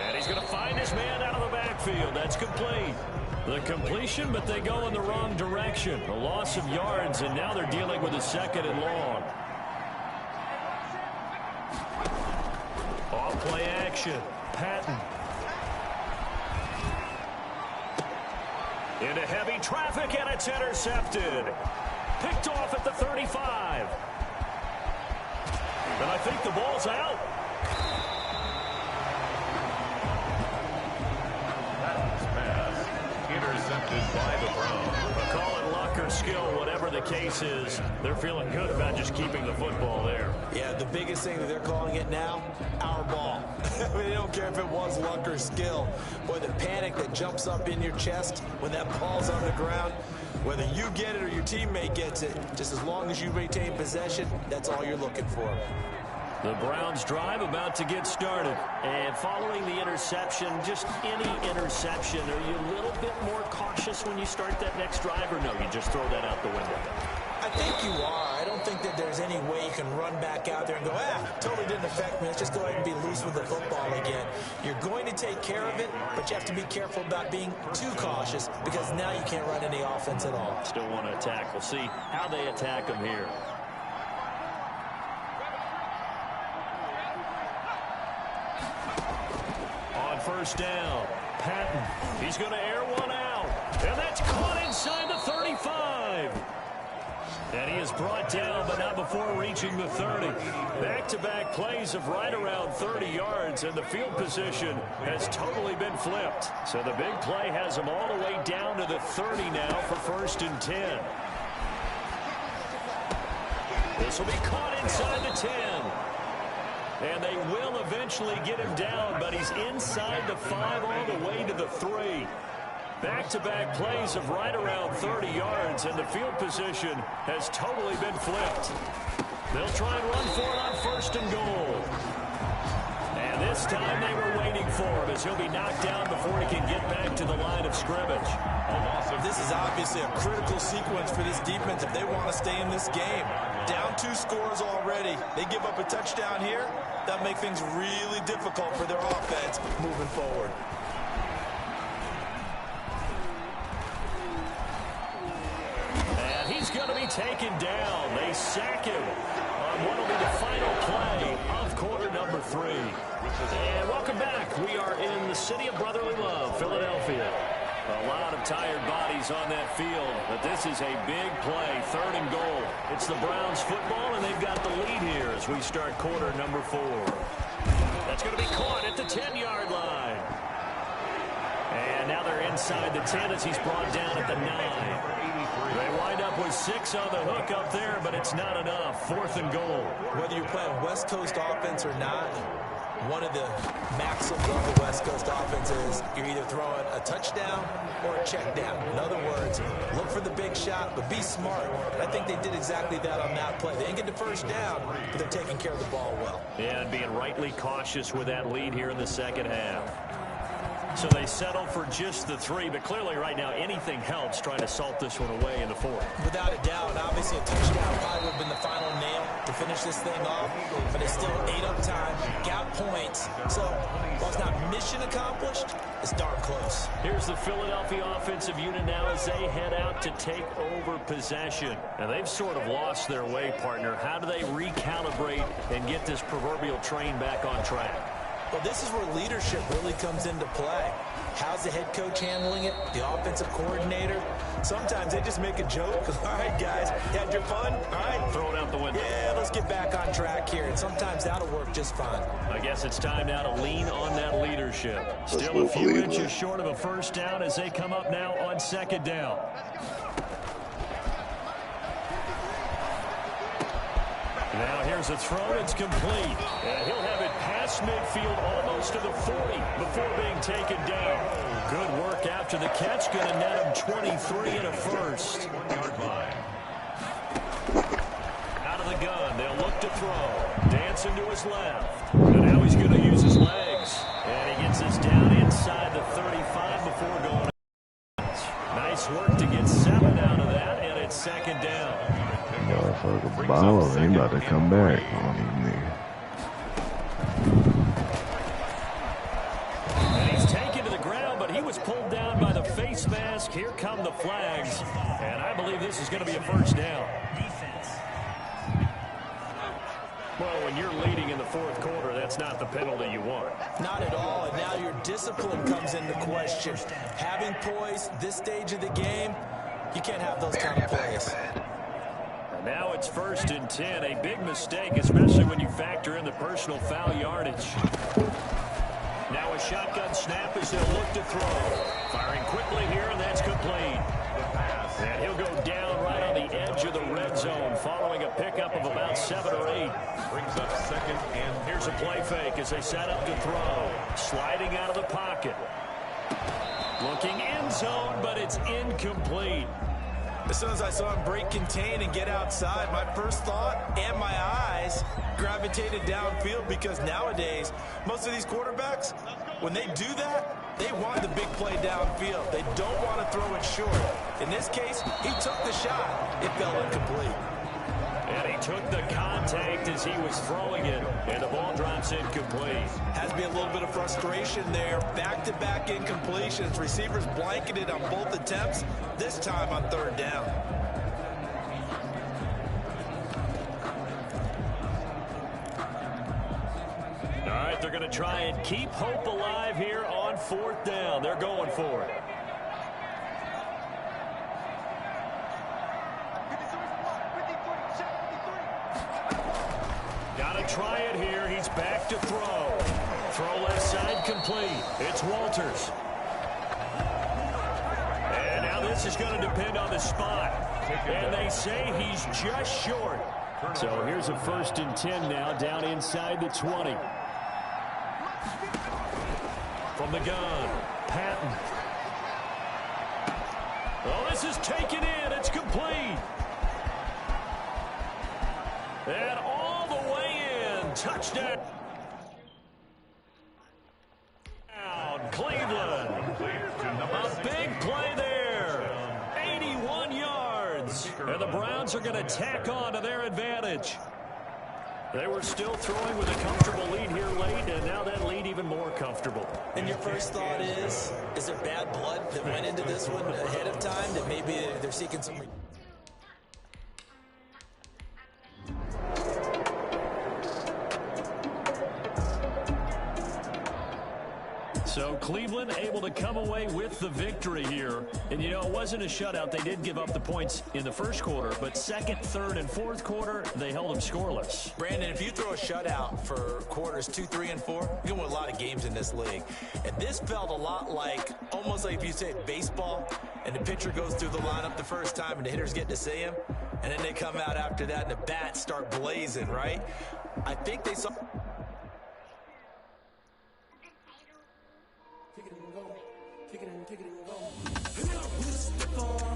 And he's going to find his man out of the backfield. That's complete. The completion, but they go in the wrong direction. A loss of yards, and now they're dealing with a 2nd and long. Off-play action, Patton. Into heavy traffic, and it's intercepted. Picked off at the 35. And I think the ball's out. Intercepted by the Browns. Call it luck or skill, whatever the case is. They're feeling good about just keeping the football there. Yeah, the biggest thing that they're calling it now, our ball. I mean, they don't care if it was luck or skill. Boy, the panic that jumps up in your chest when that ball's on the ground, whether you get it or your teammate gets it, just as long as you retain possession, that's all you're looking for. The Browns drive about to get started. And following the interception, just any interception, are you a little bit more cautious when you start that next drive, or no, you just throw that out the window? I think you are. I don't think that there's any way you can run back out there and go, totally didn't affect me. Let's just go ahead and be loose with the football again. You're going to take care of it, but you have to be careful about being too cautious because now you can't run any offense at all. Still want to attack. We'll see how they attack them here. On 1st down, Patton. He's going to air one out. And that's caught inside the 35. And he is brought down, but not before reaching the 30. Back-to-back plays of right around 30 yards, and the field position has totally been flipped. So the big play has him all the way down to the 30 now for 1st and 10. This will be caught inside the 10. And they will eventually get him down, but he's inside the 5 all the way to the 3. Back-to-back plays of right around 30 yards, and the field position has totally been flipped. They'll try and run for it on 1st and goal. And this time they were waiting for him as he'll be knocked down before he can get back to the line of scrimmage. This is obviously a critical sequence for this defense if they want to stay in this game. Down 2 scores already. They give up a touchdown here. That'll make things really difficult for their offense moving forward. And he's going to be taken down. They sack him on what will be the final play of quarter number 3. And welcome back. We are in the city of brotherly love, Philadelphia. A lot of tired bodies on that field, but this is a big play, 3rd and goal. It's the Browns football, and they've got the lead here as we start quarter number 4. That's going to be caught at the 10-yard line. And now they're inside the 10 as he's brought down at the 9. They wind up with 6 on the hook up there, but it's not enough. 4th and goal. Whether you're playing West Coast offense or not, one of the maxims of the West Coast offense is you're either throwing a touchdown or a check down. In other words, look for the big shot, but be smart. And I think they did exactly that on that play. They didn't get the first down, but they're taking care of the ball well. Yeah, and being rightly cautious with that lead here in the second half. So they settle for just the 3, but clearly right now anything helps trying to salt this one away in the 4th. Without a doubt, obviously a touchdown probably would have been the final nail to finish this thing off, but it's still ate up time, got points. So while it's not mission accomplished, it's darn close. Here's the Philadelphia offensive unit now as they head out to take over possession. Now they've sort of lost their way, partner. How do they recalibrate and get this proverbial train back on track? Well, this is where leadership really comes into play. How's the head coach handling it? The offensive coordinator? Sometimes they just make a joke. All right, guys, you had your fun? All right. Throw it out the window. Yeah, let's get back on track here. And sometimes that'll work just fine. I guess it's time now to lean on that leadership. Still a few inches short of a first down as they come up now on 2nd down. Now here's a throw. It's complete. And he'll have it past midfield almost to the 40 before being taken down. Good work after the catch. Going to net him 23 and a first. Out of the gun. They'll look to throw. Dancing to his left. And now he's going to use his legs. And he gets this down inside the 35 before going. Nice work to get 7 out of that. And it's 2nd down. Motherfucker ball, he about to come back on these niggas. And he's taken to the ground, but he was pulled down by the face mask. Here come the flags, and I believe this is going to be a first down. Well, when you're leading in the 4th quarter, that's not the penalty you want. Not at all, and now your discipline comes into question. Having poise this stage of the game, you can't have those kind of plays. Now it's 1st and 10. A big mistake, especially when you factor in the personal foul yardage. Now a shotgun snap as they'll look to throw. Firing quickly here, and that's complete. And he'll go down right on the edge of the red zone following a pickup of about 7 or 8. Brings up 2nd and here's a play fake as they set up to throw. Sliding out of the pocket. Looking end zone, but it's incomplete. As soon as I saw him break contain and get outside, my first thought and my eyes gravitated downfield because nowadays, most of these quarterbacks, when they do that, they want the big play downfield. They don't want to throw it short. In this case, he took the shot. It fell incomplete. And he took the contact as he was throwing it, and the ball drops incomplete. Has to be a little bit of frustration there. Back-to-back incompletions. Receivers blanketed on both attempts, this time on 3rd down. All right, they're going to try and keep hope alive here on 4th down. They're going for it. Try it here. He's back to throw. Throw left side complete. It's Walters. And now this is going to depend on the spot. And they say he's just short. So here's a 1st and 10 now down inside the 20. From the gun, Patton. Oh, this is taken in. It's complete. And all the way in. Touchdown. Cleveland. A big play there. 81 yards. And the Browns are going to tack on to their advantage. They were still throwing with a comfortable lead here late, and now that lead even more comfortable. And your first thought is there bad blood that went into this one ahead of time that maybe they're seeking some... So Cleveland able to come away with the victory here. And, you know, it wasn't a shutout. They did give up the points in the first quarter, but second, third, and fourth quarter, they held them scoreless. Brandon, if you throw a shutout for quarters 2, 3, and 4, you're going to win a lot of games in this league. And this felt a lot like, almost like if you said baseball, and the pitcher goes through the lineup the first time, and the hitters get to see him, and then they come out after that, and the bats start blazing, right? I think they saw... Kick it and go. Kick it and go.